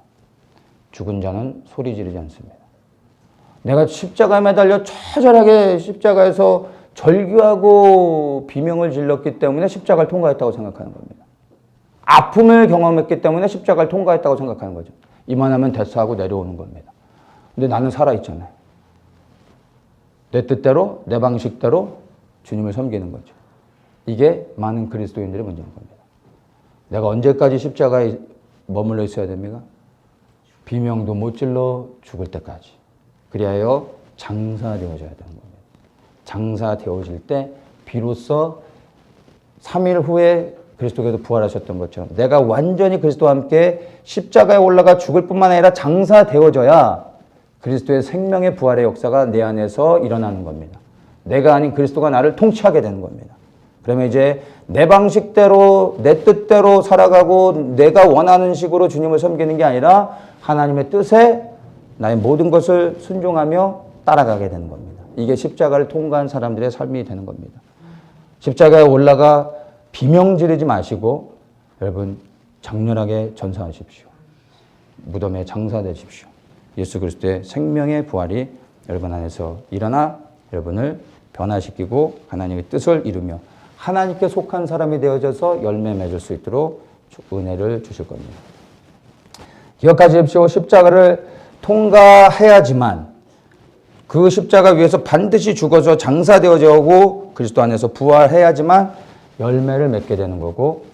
죽은 자는 소리 지르지 않습니다. 내가 십자가에 매달려 처절하게 십자가에서 절규하고 비명을 질렀기 때문에 십자가를 통과했다고 생각하는 겁니다. 아픔을 경험했기 때문에 십자가를 통과했다고 생각하는 거죠. 이만하면 됐어 하고 내려오는 겁니다. 근데 나는 살아있잖아요. 내 뜻대로, 내 방식대로 주님을 섬기는 거죠. 이게 많은 그리스도인들의 문제인 겁니다. 내가 언제까지 십자가에 머물러 있어야 됩니까? 비명도 못 질러 죽을 때까지. 그리하여 장사되어져야 되는 겁니다. 장사되어질 때 비로소 3일 후에 그리스도께서 부활하셨던 것처럼 내가 완전히 그리스도와 함께 십자가에 올라가 죽을 뿐만 아니라 장사되어져야 그리스도의 생명의 부활의 역사가 내 안에서 일어나는 겁니다. 내가 아닌 그리스도가 나를 통치하게 되는 겁니다. 그러면 이제 내 방식대로 내 뜻대로 살아가고 내가 원하는 식으로 주님을 섬기는 게 아니라 하나님의 뜻에 나의 모든 것을 순종하며 따라가게 되는 겁니다. 이게 십자가를 통과한 사람들의 삶이 되는 겁니다. 십자가에 올라가 비명 지르지 마시고 여러분 장렬하게 전사하십시오. 무덤에 장사되십시오. 예수 그리스도의 생명의 부활이 여러분 안에서 일어나 여러분을 변화시키고 하나님의 뜻을 이루며 하나님께 속한 사람이 되어져서 열매 맺을 수 있도록 은혜를 주실 겁니다. 기억하십시오. 십자가를 통과해야지만 그 십자가 위에서 반드시 죽어서 장사되어져 오고 그리스도 안에서 부활해야지만 열매를 맺게 되는 거고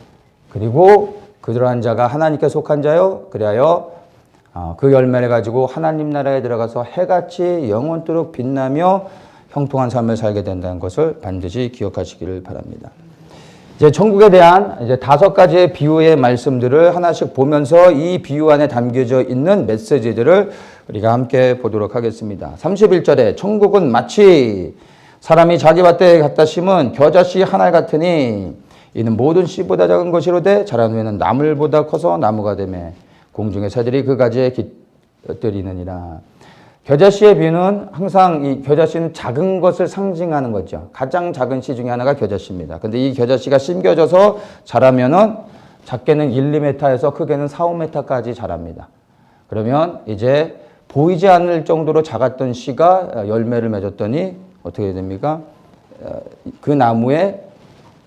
그리고 그러한 자가 하나님께 속한 자요. 그리하여 그 열매를 가지고 하나님 나라에 들어가서 해같이 영원토록 빛나며 형통한 삶을 살게 된다는 것을 반드시 기억하시기를 바랍니다. 이제 천국에 대한 이제 5가지의 비유의 말씀들을 하나씩 보면서 이 비유 안에 담겨져 있는 메시지들을 우리가 함께 보도록 하겠습니다. 31절에 천국은 마치 사람이 자기 밭에 갖다 심은 겨자씨 한 알 같으니 이는 모든 씨보다 작은 것이로되 자란 후에는 나물보다 커서 나무가 되매 공중의 새들이 그 가지에 깃들이느니라. 겨자씨의 비유는 항상 이 겨자씨는 작은 것을 상징하는 거죠. 가장 작은 씨 중에 하나가 겨자씨입니다. 근데 이 겨자씨가 심겨져서 자라면은 작게는 1, 2m에서 크게는 4, 5m까지 자랍니다. 그러면 이제 보이지 않을 정도로 작았던 씨가 열매를 맺었더니 어떻게 됩니까? 그 나무에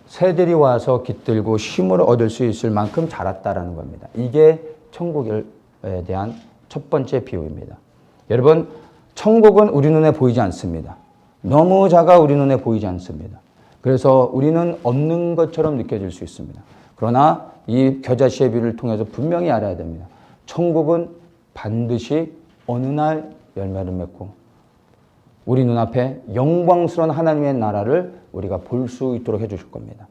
새들이 와서 깃들고 쉼을 얻을 수 있을 만큼 자랐다라는 겁니다. 이게 천국에 대한 첫 번째 비유입니다. 여러분, 천국은 우리 눈에 보이지 않습니다. 너무 작아 우리 눈에 보이지 않습니다. 그래서 우리는 없는 것처럼 느껴질 수 있습니다. 그러나 이 겨자씨의 비유를 통해서 분명히 알아야 됩니다. 천국은 반드시 어느 날 열매를 맺고 우리 눈앞에 영광스러운 하나님의 나라를 우리가 볼 수 있도록 해주실 겁니다.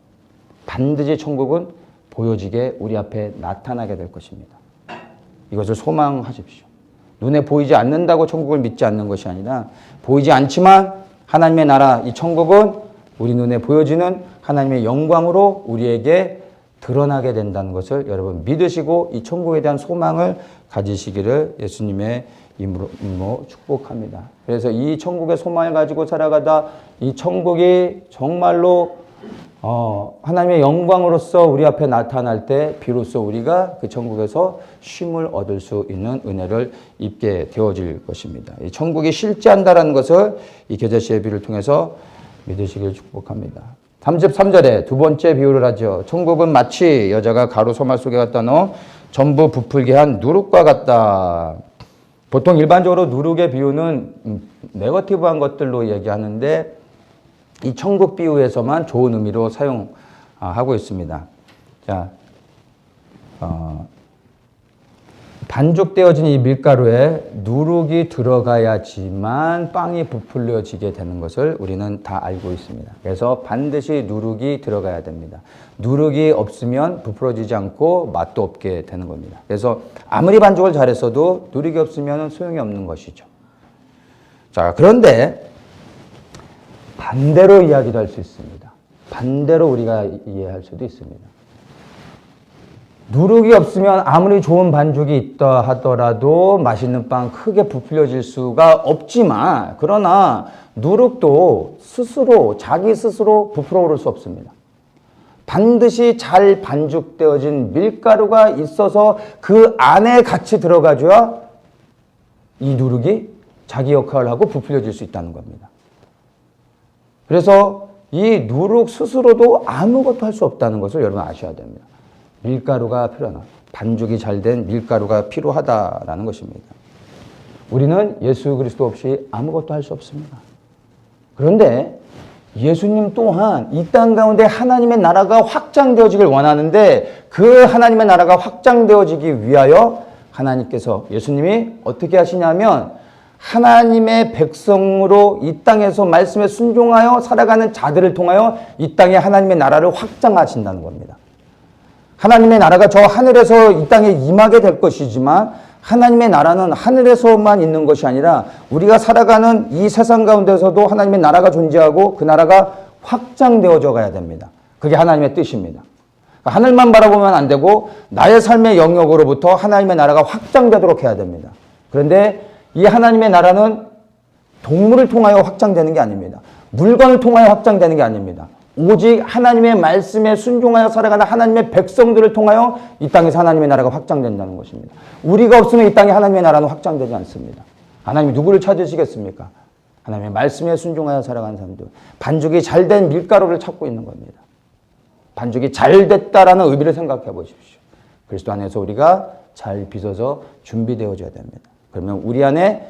반드시 천국은 보여지게 우리 앞에 나타나게 될 것입니다. 이것을 소망하십시오. 눈에 보이지 않는다고 천국을 믿지 않는 것이 아니라 보이지 않지만 하나님의 나라, 이 천국은 우리 눈에 보여지는 하나님의 영광으로 우리에게 드러나게 된다는 것을 여러분 믿으시고 이 천국에 대한 소망을 가지시기를 예수님의 이름으로 축복합니다. 그래서 이 천국의 소망을 가지고 살아가다 이 천국이 정말로 하나님의 영광으로서 우리 앞에 나타날 때 비로소 우리가 그 천국에서 쉼을 얻을 수 있는 은혜를 입게 되어질 것입니다. 이 천국이 실제한다라는 것을 이 겨자씨의 비유를 통해서 믿으시길 축복합니다. 33절에 두 번째 비유를 하죠. 천국은 마치 여자가 가루 소말 속에 갖다 넣어 전부 부풀게 한 누룩과 같다. 보통 일반적으로 누룩의 비유는 네거티브한 것들로 얘기하는데 이 천국 비유에서만 좋은 의미로 사용하고 있습니다. 자, 반죽되어진 이 밀가루에 누룩이 들어가야지만 빵이 부풀려지게 되는 것을 우리는 다 알고 있습니다. 그래서 반드시 누룩이 들어가야 됩니다. 누룩이 없으면 부풀어지지 않고 맛도 없게 되는 겁니다. 그래서 아무리 반죽을 잘했어도 누룩이 없으면 소용이 없는 것이죠. 자, 그런데 반대로 이야기도 할 수 있습니다. 반대로 우리가 이해할 수도 있습니다. 누룩이 없으면 아무리 좋은 반죽이 있다 하더라도 맛있는 빵 크게 부풀려질 수가 없지만 그러나 누룩도 스스로 자기 스스로 부풀어 오를 수 없습니다. 반드시 잘 반죽되어진 밀가루가 있어서 그 안에 같이 들어가줘야 이 누룩이 자기 역할을 하고 부풀려질 수 있다는 겁니다. 그래서 이 누룩 스스로도 아무것도 할 수 없다는 것을 여러분 아셔야 됩니다. 밀가루가 필요하다. 반죽이 잘된 밀가루가 필요하다라는 것입니다. 우리는 예수 그리스도 없이 아무것도 할 수 없습니다. 그런데 예수님 또한 이 땅 가운데 하나님의 나라가 확장되어지길 원하는데 그 하나님의 나라가 확장되어지기 위하여 하나님께서 예수님이 어떻게 하시냐면 하나님의 백성으로 이 땅에서 말씀에 순종하여 살아가는 자들을 통하여 이 땅에 하나님의 나라를 확장하신다는 겁니다. 하나님의 나라가 저 하늘에서 이 땅에 임하게 될 것이지만 하나님의 나라는 하늘에서만 있는 것이 아니라 우리가 살아가는 이 세상 가운데서도 하나님의 나라가 존재하고 그 나라가 확장되어져 가야 됩니다. 그게 하나님의 뜻입니다. 하늘만 바라보면 안 되고 나의 삶의 영역으로부터 하나님의 나라가 확장되도록 해야 됩니다. 그런데 이 하나님의 나라는 동물을 통하여 확장되는 게 아닙니다. 물건을 통하여 확장되는 게 아닙니다. 오직 하나님의 말씀에 순종하여 살아가는 하나님의 백성들을 통하여 이 땅에서 하나님의 나라가 확장된다는 것입니다. 우리가 없으면 이 땅에 하나님의 나라는 확장되지 않습니다. 하나님이 누구를 찾으시겠습니까? 하나님의 말씀에 순종하여 살아가는 사람들. 반죽이 잘된 밀가루를 찾고 있는 겁니다. 반죽이 잘됐다라는 의미를 생각해 보십시오. 그리스도 안에서 우리가 잘 빚어서 준비되어져야 됩니다. 그러면 우리 안에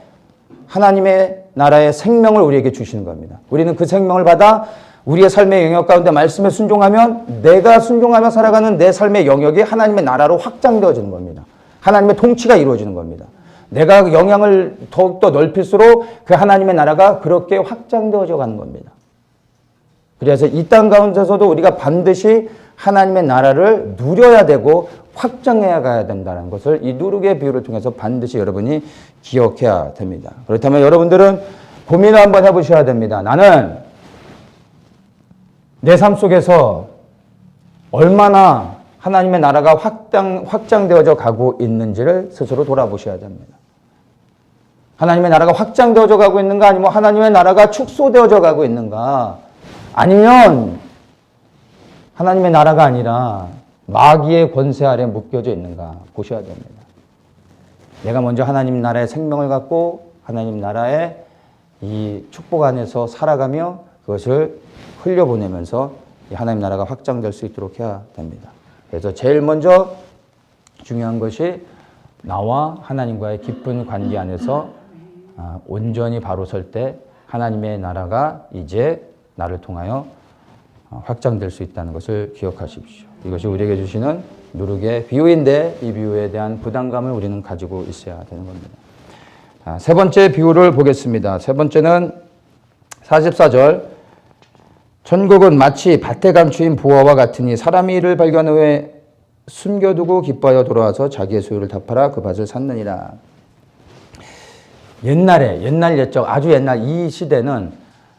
하나님의 나라의 생명을 우리에게 주시는 겁니다. 우리는 그 생명을 받아 우리의 삶의 영역 가운데 말씀에 순종하면 내가 순종하며 살아가는 내 삶의 영역이 하나님의 나라로 확장되어지는 겁니다. 하나님의 통치가 이루어지는 겁니다. 내가 영향을 더욱더 넓힐수록 그 하나님의 나라가 그렇게 확장되어져 가는 겁니다. 그래서 이 땅 가운데서도 우리가 반드시 하나님의 나라를 누려야 되고 확장해야 가야 된다는 것을 이 누룩의 비유를 통해서 반드시 여러분이 기억해야 됩니다. 그렇다면 여러분들은 고민을 한번 해보셔야 됩니다. 나는 내 삶 속에서 얼마나 하나님의 나라가 확장되어져 가고 있는지를 스스로 돌아보셔야 됩니다. 하나님의 나라가 확장되어져 가고 있는가 아니면 하나님의 나라가 축소되어져 가고 있는가 아니면 하나님의 나라가 아니라 마귀의 권세 아래 묶여져 있는가 보셔야 됩니다. 내가 먼저 하나님 나라의 생명을 갖고 하나님 나라의 이 축복 안에서 살아가며 그것을 흘려보내면서 하나님 나라가 확장될 수 있도록 해야 됩니다. 그래서 제일 먼저 중요한 것이 나와 하나님과의 깊은 관계 안에서 온전히 바로 설 때 하나님의 나라가 이제 나를 통하여 확장될 수 있다는 것을 기억하십시오. 이것이 우리에게 주시는 누룩의 비유인데 이 비유에 대한 부담감을 우리는 가지고 있어야 되는 겁니다. 세 번째 비유를 보겠습니다. 세 번째는 44절 천국은 마치 밭에 감추인 부화와 같으니 사람이 이를 발견 후에 숨겨두고 기뻐하여 돌아와서 자기의 소유를 다 팔아 그 밭을 샀느니라. 옛날 옛적 아주 옛날 이 시대는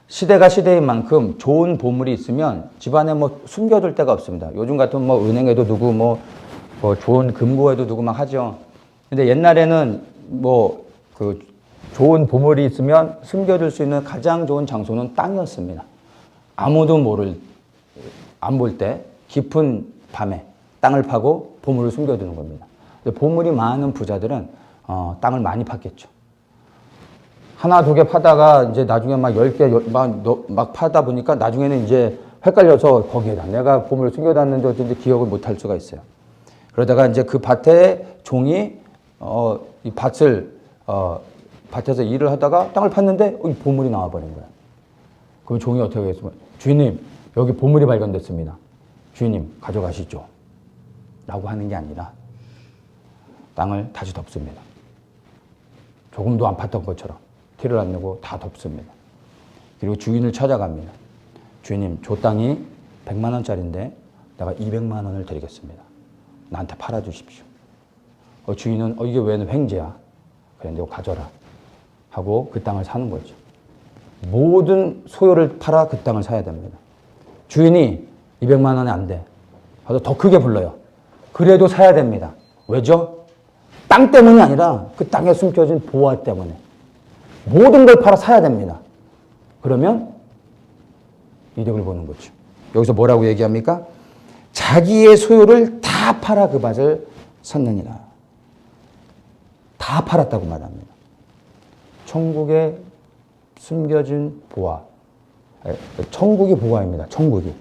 시대가 시대인 만큼 좋은 보물이 있으면 집안에 뭐 숨겨둘 데가 없습니다. 요즘 같은 뭐 은행에도 두고 뭐 좋은 금고에도 두고 막 하죠. 근데 옛날에는 뭐 그 좋은 보물이 있으면 숨겨둘 수 있는 가장 좋은 장소는 땅이었습니다. 아무도 안 볼 때 깊은 밤에 땅을 파고 보물을 숨겨두는 겁니다. 근데 보물이 많은 부자들은 땅을 많이 팠겠죠. 하나, 두 개 파다가 이제 나중에 막 10개 막 파다 보니까 나중에는 이제 헷갈려서 거기에다 내가 보물을 숨겨놨는데 어쩐지 기억을 못할 수가 있어요. 그러다가 이제 그 밭에 종이 이 밭에서 일을 하다가 땅을 팠는데 보물이 나와버린 거야. 그럼 종이 어떻게 하겠습니까? 주인님, 여기 보물이 발견됐습니다. 주인님, 가져가시죠. 라고 하는 게 아니라 땅을 다시 덮습니다. 조금도 안 팠던 것처럼 티를 안 내고 다 덮습니다. 그리고 주인을 찾아갑니다. 주인님, 저 땅이 100만 원짜리인데 내가 200만 원을 드리겠습니다. 나한테 팔아주십시오. 주인은 이게 왜 횡재야? 그래, 너 가져라. 하고 그 땅을 사는 거죠. 모든 소유를 팔아 그 땅을 사야 됩니다. 주인이 200만 원에 안 돼. 그래서 더 크게 불러요. 그래도 사야 됩니다. 왜죠? 땅 때문이 아니라 그 땅에 숨겨진 보화 때문에. 모든 걸 팔아 사야 됩니다. 그러면 이득을 보는 거죠. 여기서 뭐라고 얘기합니까? 자기의 소유를 다 팔아 그 밭을 샀느니라. 다 팔았다고 말합니다. 천국에 숨겨진 보화. 천국이 보화입니다. 천국이.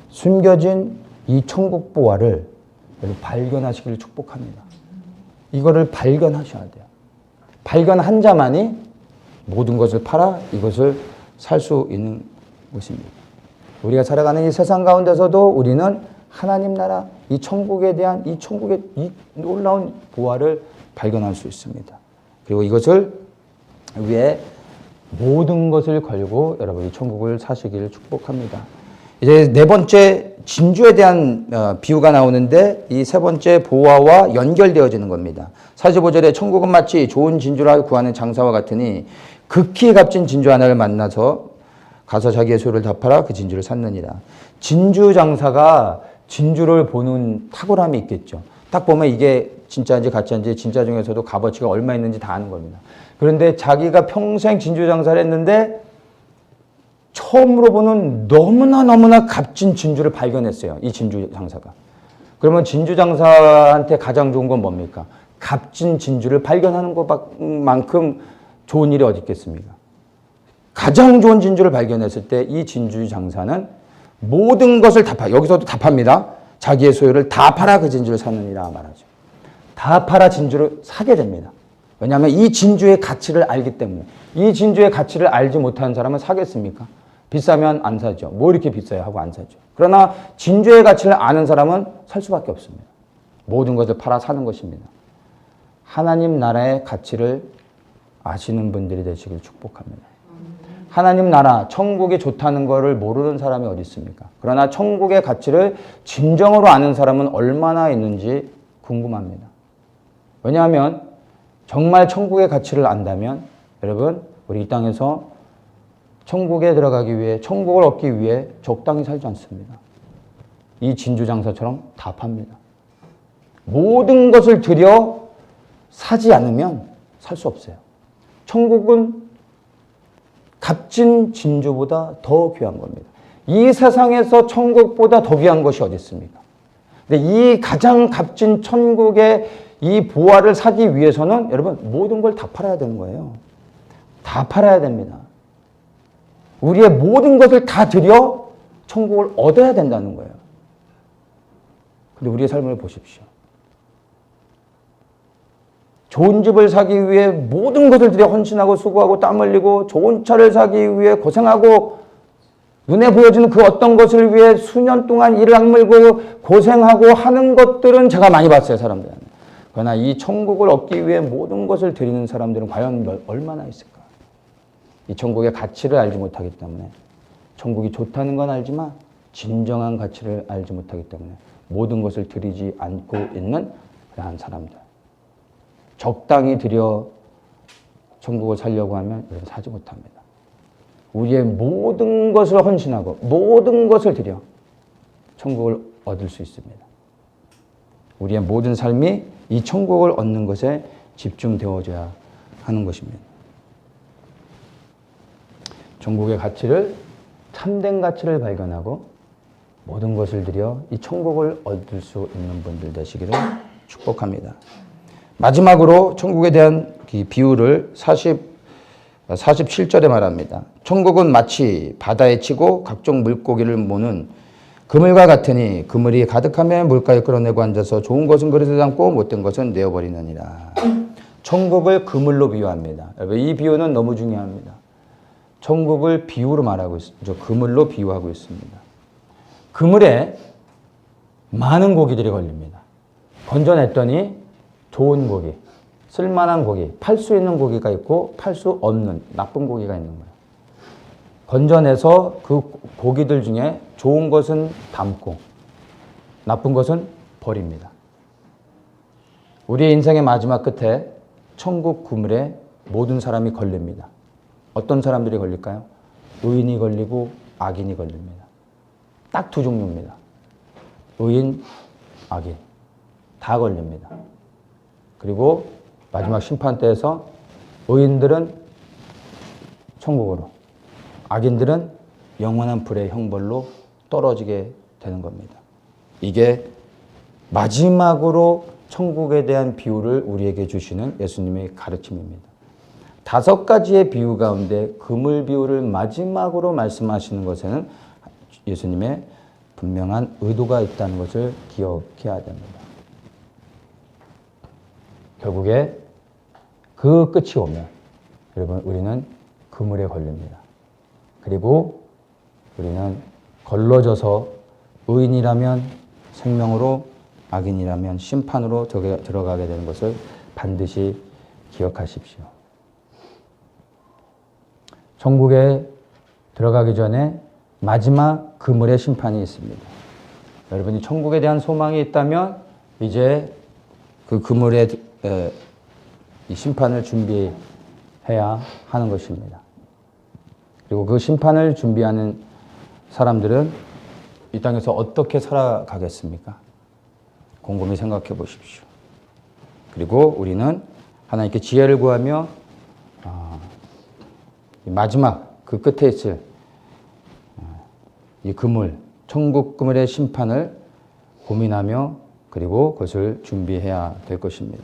숨겨진 이 천국 보화를 발견하시기를 축복합니다. 이거를 발견하셔야 돼요. 발견한 자만이 모든 것을 팔아 이것을 살 수 있는 것입니다. 우리가 살아가는 이 세상 가운데서도 우리는 하나님 나라, 이 천국에 대한 이 천국의 이 놀라운 보화를 발견할 수 있습니다. 그리고 이것을 위해 모든 것을 걸고 여러분이 천국을 사시기를 축복합니다. 이제 네 번째 진주에 대한 비유가 나오는데 이 세 번째 보화와 연결되어지는 겁니다. 45절에 천국은 마치 좋은 진주라 구하는 장사와 같으니 극히 값진 진주 하나를 만나서 가서 자기의 소유를 다 팔아 그 진주를 샀느니라. 진주 장사가 진주를 보는 탁월함이 있겠죠. 딱 보면 이게 진짜인지 가짜인지 진짜 중에서도 값어치가 얼마 있는지 다 아는 겁니다. 그런데 자기가 평생 진주 장사를 했는데 처음으로 보는 너무나 값진 진주를 발견했어요. 이 진주 장사가. 그러면 진주 장사한테 가장 좋은 건 뭡니까? 값진 진주를 발견하는 것만큼 좋은 일이 어디 있겠습니까? 가장 좋은 진주를 발견했을 때 이 진주 장사는 모든 것을 다 여기서도 다 팝니다. 자기의 소유를 다 팔아 그 진주를 사느니라 말하죠. 다 팔아 진주를 사게 됩니다. 왜냐하면 이 진주의 가치를 알기 때문에. 이 진주의 가치를 알지 못하는 사람은 사겠습니까? 비싸면 안 사죠. 뭐 이렇게 비싸요 하고 안 사죠. 그러나 진주의 가치를 아는 사람은 살 수밖에 없습니다. 모든 것을 팔아 사는 것입니다. 하나님 나라의 가치를 아시는 분들이 되시길 축복합니다. 하나님 나라, 천국이 좋다는 것을 모르는 사람이 어디 있습니까? 그러나 천국의 가치를 진정으로 아는 사람은 얼마나 있는지 궁금합니다. 왜냐하면 정말 천국의 가치를 안다면 여러분 우리 이 땅에서 천국에 들어가기 위해 천국을 얻기 위해 적당히 살지 않습니다. 이 진주 장사처럼 다 팝니다. 모든 것을 들여 사지 않으면 살 수 없어요. 천국은 값진 진주보다 더 귀한 겁니다. 이 세상에서 천국보다 더 귀한 것이 어디 있습니까? 근데 이 가장 값진 천국의 이 보화를 사기 위해서는 여러분 모든 걸 다 팔아야 되는 거예요. 다 팔아야 됩니다. 우리의 모든 것을 다 들여 천국을 얻어야 된다는 거예요. 근데 우리의 삶을 보십시오. 좋은 집을 사기 위해 모든 것을 들여 헌신하고 수고하고 땀 흘리고 좋은 차를 사기 위해 고생하고 눈에 보여지는 그 어떤 것을 위해 수년 동안 이를 악물고 고생하고 하는 것들은 제가 많이 봤어요, 사람들은. 그러나 이 천국을 얻기 위해 모든 것을 드리는 사람들은 과연 얼마나 있을까? 이 천국의 가치를 알지 못하기 때문에 천국이 좋다는 건 알지만 진정한 가치를 알지 못하기 때문에 모든 것을 드리지 않고 있는 그러한 사람들. 적당히 드려 천국을 살려고 하면 여러분 사지 못합니다. 우리의 모든 것을 헌신하고 모든 것을 드려 천국을 얻을 수 있습니다. 우리의 모든 삶이 이 천국을 얻는 것에 집중되어져야 하는 것입니다. 천국의 가치를, 참된 가치를 발견하고 모든 것을 들여 이 천국을 얻을 수 있는 분들 되시기를 축복합니다. 마지막으로 천국에 대한 비유를 47절에 말합니다. 천국은 마치 바다에 치고 각종 물고기를 모는 그물과 같으니 그물이 가득하면 물가에 끌어내고 앉아서 좋은 것은 그릇에 담고 못된 것은 내어버리느니라. 천국을 그물로 비유합니다. 여러분, 이 비유는 너무 중요합니다. 천국을 비유로 말하고 있습니다. 그물로 비유하고 있습니다. 그물에 많은 고기들이 걸립니다. 건져냈더니 좋은 고기, 쓸만한 고기, 팔 수 있는 고기가 있고 팔 수 없는 나쁜 고기가 있는 거예요. 건져내서 그 고기들 중에 좋은 것은 담고 나쁜 것은 버립니다. 우리의 인생의 마지막 끝에 천국 그물에 모든 사람이 걸립니다. 어떤 사람들이 걸릴까요? 의인이 걸리고 악인이 걸립니다. 딱 두 종류입니다. 의인, 악인. 다 걸립니다. 그리고 마지막 심판 때에서 의인들은 천국으로, 악인들은 영원한 불의 형벌로 떨어지게 되는 겁니다. 이게 마지막으로 천국에 대한 비유를 우리에게 주시는 예수님의 가르침입니다. 5가지의 비유 가운데 그물 비유를 마지막으로 말씀하시는 것에는 예수님의 분명한 의도가 있다는 것을 기억해야 됩니다. 결국에 그 끝이 오면 여러분 우리는 그물에 걸립니다. 그리고 우리는 걸러져서 의인이라면 생명으로 악인이라면 심판으로 들어가게 되는 것을 반드시 기억하십시오. 천국에 들어가기 전에 마지막 그물의 심판이 있습니다. 여러분이 천국에 대한 소망이 있다면 이제 그 그물의 이 심판을 준비해야 하는 것입니다. 그리고 그 심판을 준비하는 사람들은 이 땅에서 어떻게 살아가겠습니까? 곰곰이 생각해 보십시오. 그리고 우리는 하나님께 지혜를 구하며 마지막 그 끝에 있을 이 그물, 천국 그물의 심판을 고민하며 그리고 그것을 준비해야 될 것입니다.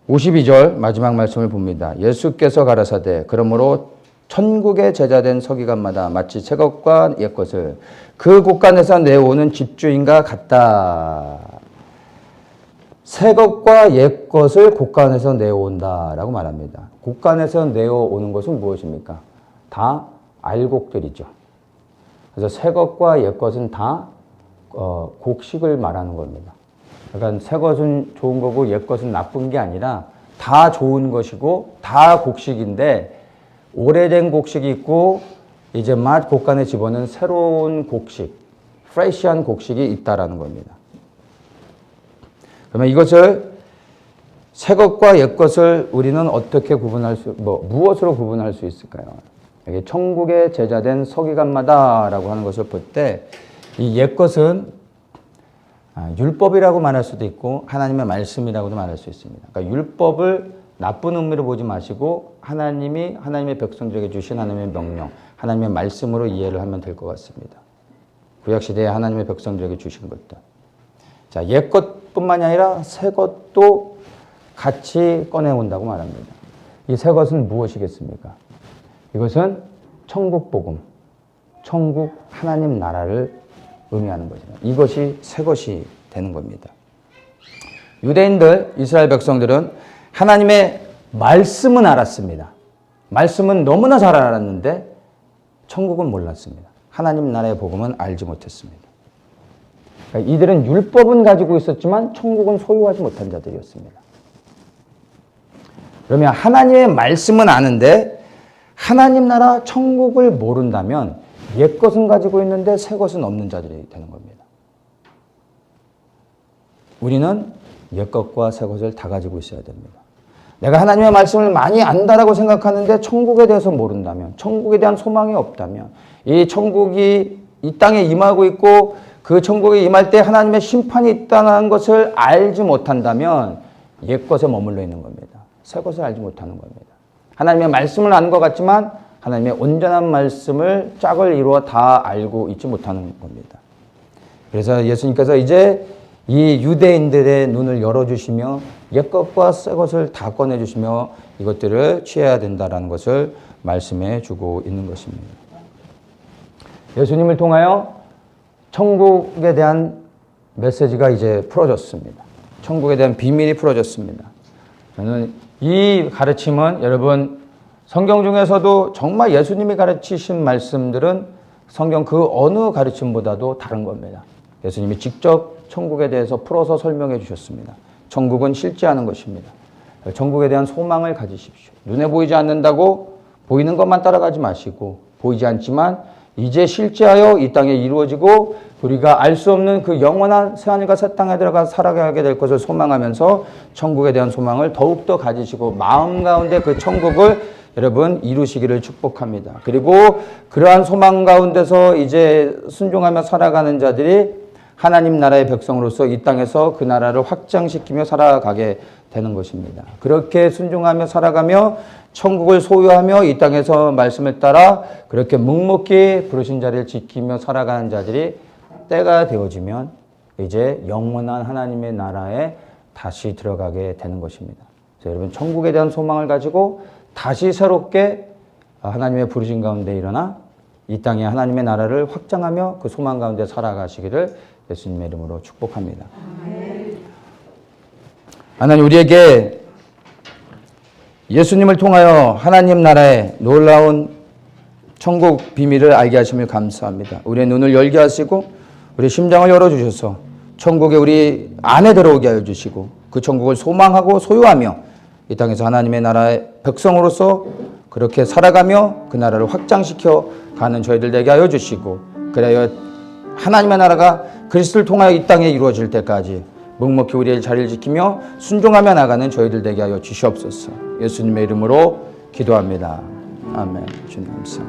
52절 마지막 말씀을 봅니다. 예수께서 가라사대 그러므로 천국의 제자된 서기관마다 마치 새 것과 옛 것을 그 곳간에서 내어오는 집주인과 같다. 새 것과 옛 것을 곳간에서 내어온다라고 말합니다. 곳간에서 내어오는 것은 무엇입니까? 다 알곡들이죠. 그래서 새 것과 옛 것은 다 곡식을 말하는 겁니다. 그러니까 새 것은 좋은 거고 옛 것은 나쁜 게 아니라 다 좋은 것이고 다 곡식인데 오래된 곡식이 있고 이제 막 곳간에 집어넣은 새로운 곡식, 프레시한 곡식이 있다라는 겁니다. 그러면 이것을 새 것과 옛 것을 우리는 어떻게 구분할 무엇으로 구분할 수 있을까요? 여기 천국의 제자된 서기관마다라고 하는 것을 볼 때 이 옛 것은 율법이라고 말할 수도 있고 하나님의 말씀이라고도 말할 수 있습니다. 그러니까 율법을 나쁜 의미로 보지 마시고 하나님이 하나님의 백성들에게 주신 하나님의 명령, 하나님의 말씀으로 이해를 하면 될 것 같습니다. 구약시대에 하나님의 백성들에게 주신 것들. 자, 옛 것뿐만이 아니라 새 것도 같이 꺼내온다고 말합니다. 이 새 것은 무엇이겠습니까? 이것은 천국 복음, 천국 하나님 나라를 의미하는 거죠. 이것이 새 것이 되는 겁니다. 유대인들, 이스라엘 백성들은 하나님의 말씀은 알았습니다. 말씀은 너무나 잘 알았는데 천국은 몰랐습니다. 하나님 나라의 복음은 알지 못했습니다. 그러니까 이들은 율법은 가지고 있었지만 천국은 소유하지 못한 자들이었습니다. 그러면 하나님의 말씀은 아는데 하나님 나라 천국을 모른다면 옛 것은 가지고 있는데 새 것은 없는 자들이 되는 겁니다. 우리는 옛 것과 새 것을 다 가지고 있어야 됩니다. 내가 하나님의 말씀을 많이 안다라고 생각하는데 천국에 대해서 모른다면, 천국에 대한 소망이 없다면, 이 천국이 이 땅에 임하고 있고 그 천국에 임할 때 하나님의 심판이 있다는 것을 알지 못한다면 옛 것에 머물러 있는 겁니다. 새 것을 알지 못하는 겁니다. 하나님의 말씀을 아는 것 같지만 하나님의 온전한 말씀을 짝을 이루어 다 알고 있지 못하는 겁니다. 그래서 예수님께서 이제 이 유대인들의 눈을 열어주시며 옛 것과 새 것을 다 꺼내주시며 이것들을 취해야 된다는 것을 말씀해 주고 있는 것입니다. 예수님을 통하여 천국에 대한 메시지가 이제 풀어졌습니다. 천국에 대한 비밀이 풀어졌습니다. 저는 이 가르침은 여러분 성경 중에서도 정말 예수님이 가르치신 말씀들은 성경 그 어느 가르침보다도 다른 겁니다. 예수님이 직접 천국에 대해서 풀어서 설명해 주셨습니다. 천국은 실제하는 것입니다. 천국에 대한 소망을 가지십시오. 눈에 보이지 않는다고 보이는 것만 따라가지 마시고 보이지 않지만 이제 실제하여 이 땅에 이루어지고 우리가 알 수 없는 그 영원한 새하늘과 새 땅에 들어가 살아가게 될 것을 소망하면서 천국에 대한 소망을 더욱더 가지시고 마음 가운데 그 천국을 여러분 이루시기를 축복합니다. 그리고 그러한 소망 가운데서 이제 순종하며 살아가는 자들이 하나님 나라의 백성으로서 이 땅에서 그 나라를 확장시키며 살아가게 되는 것입니다. 그렇게 순종하며 살아가며 천국을 소유하며 이 땅에서 말씀을 따라 그렇게 묵묵히 부르신 자리를 지키며 살아가는 자들이 때가 되어지면 이제 영원한 하나님의 나라에 다시 들어가게 되는 것입니다. 그래서 여러분 천국에 대한 소망을 가지고 다시 새롭게 하나님의 부르신 가운데 일어나 이 땅에 하나님의 나라를 확장하며 그 소망 가운데 살아가시기를 예수님의 이름으로 축복합니다. 하나님 우리에게 예수님을 통하여 하나님 나라의 놀라운 천국 비밀을 알게 하심을 감사합니다. 우리의 눈을 열게 하시고 우리 심장을 열어주셔서 천국에 우리 안에 들어오게 하여 주시고 그 천국을 소망하고 소유하며 이 땅에서 하나님의 나라의 백성으로서 그렇게 살아가며 그 나라를 확장시켜 가는 저희들 되게 하여 주시고 그래야 하나님의 나라가 그리스도를 통하여 이 땅에 이루어질 때까지 묵묵히 우리의 자리를 지키며 순종하며 나가는 저희들 되게 하여 주시옵소서. 예수님의 이름으로 기도합니다. 아멘. 주님 감사합니다.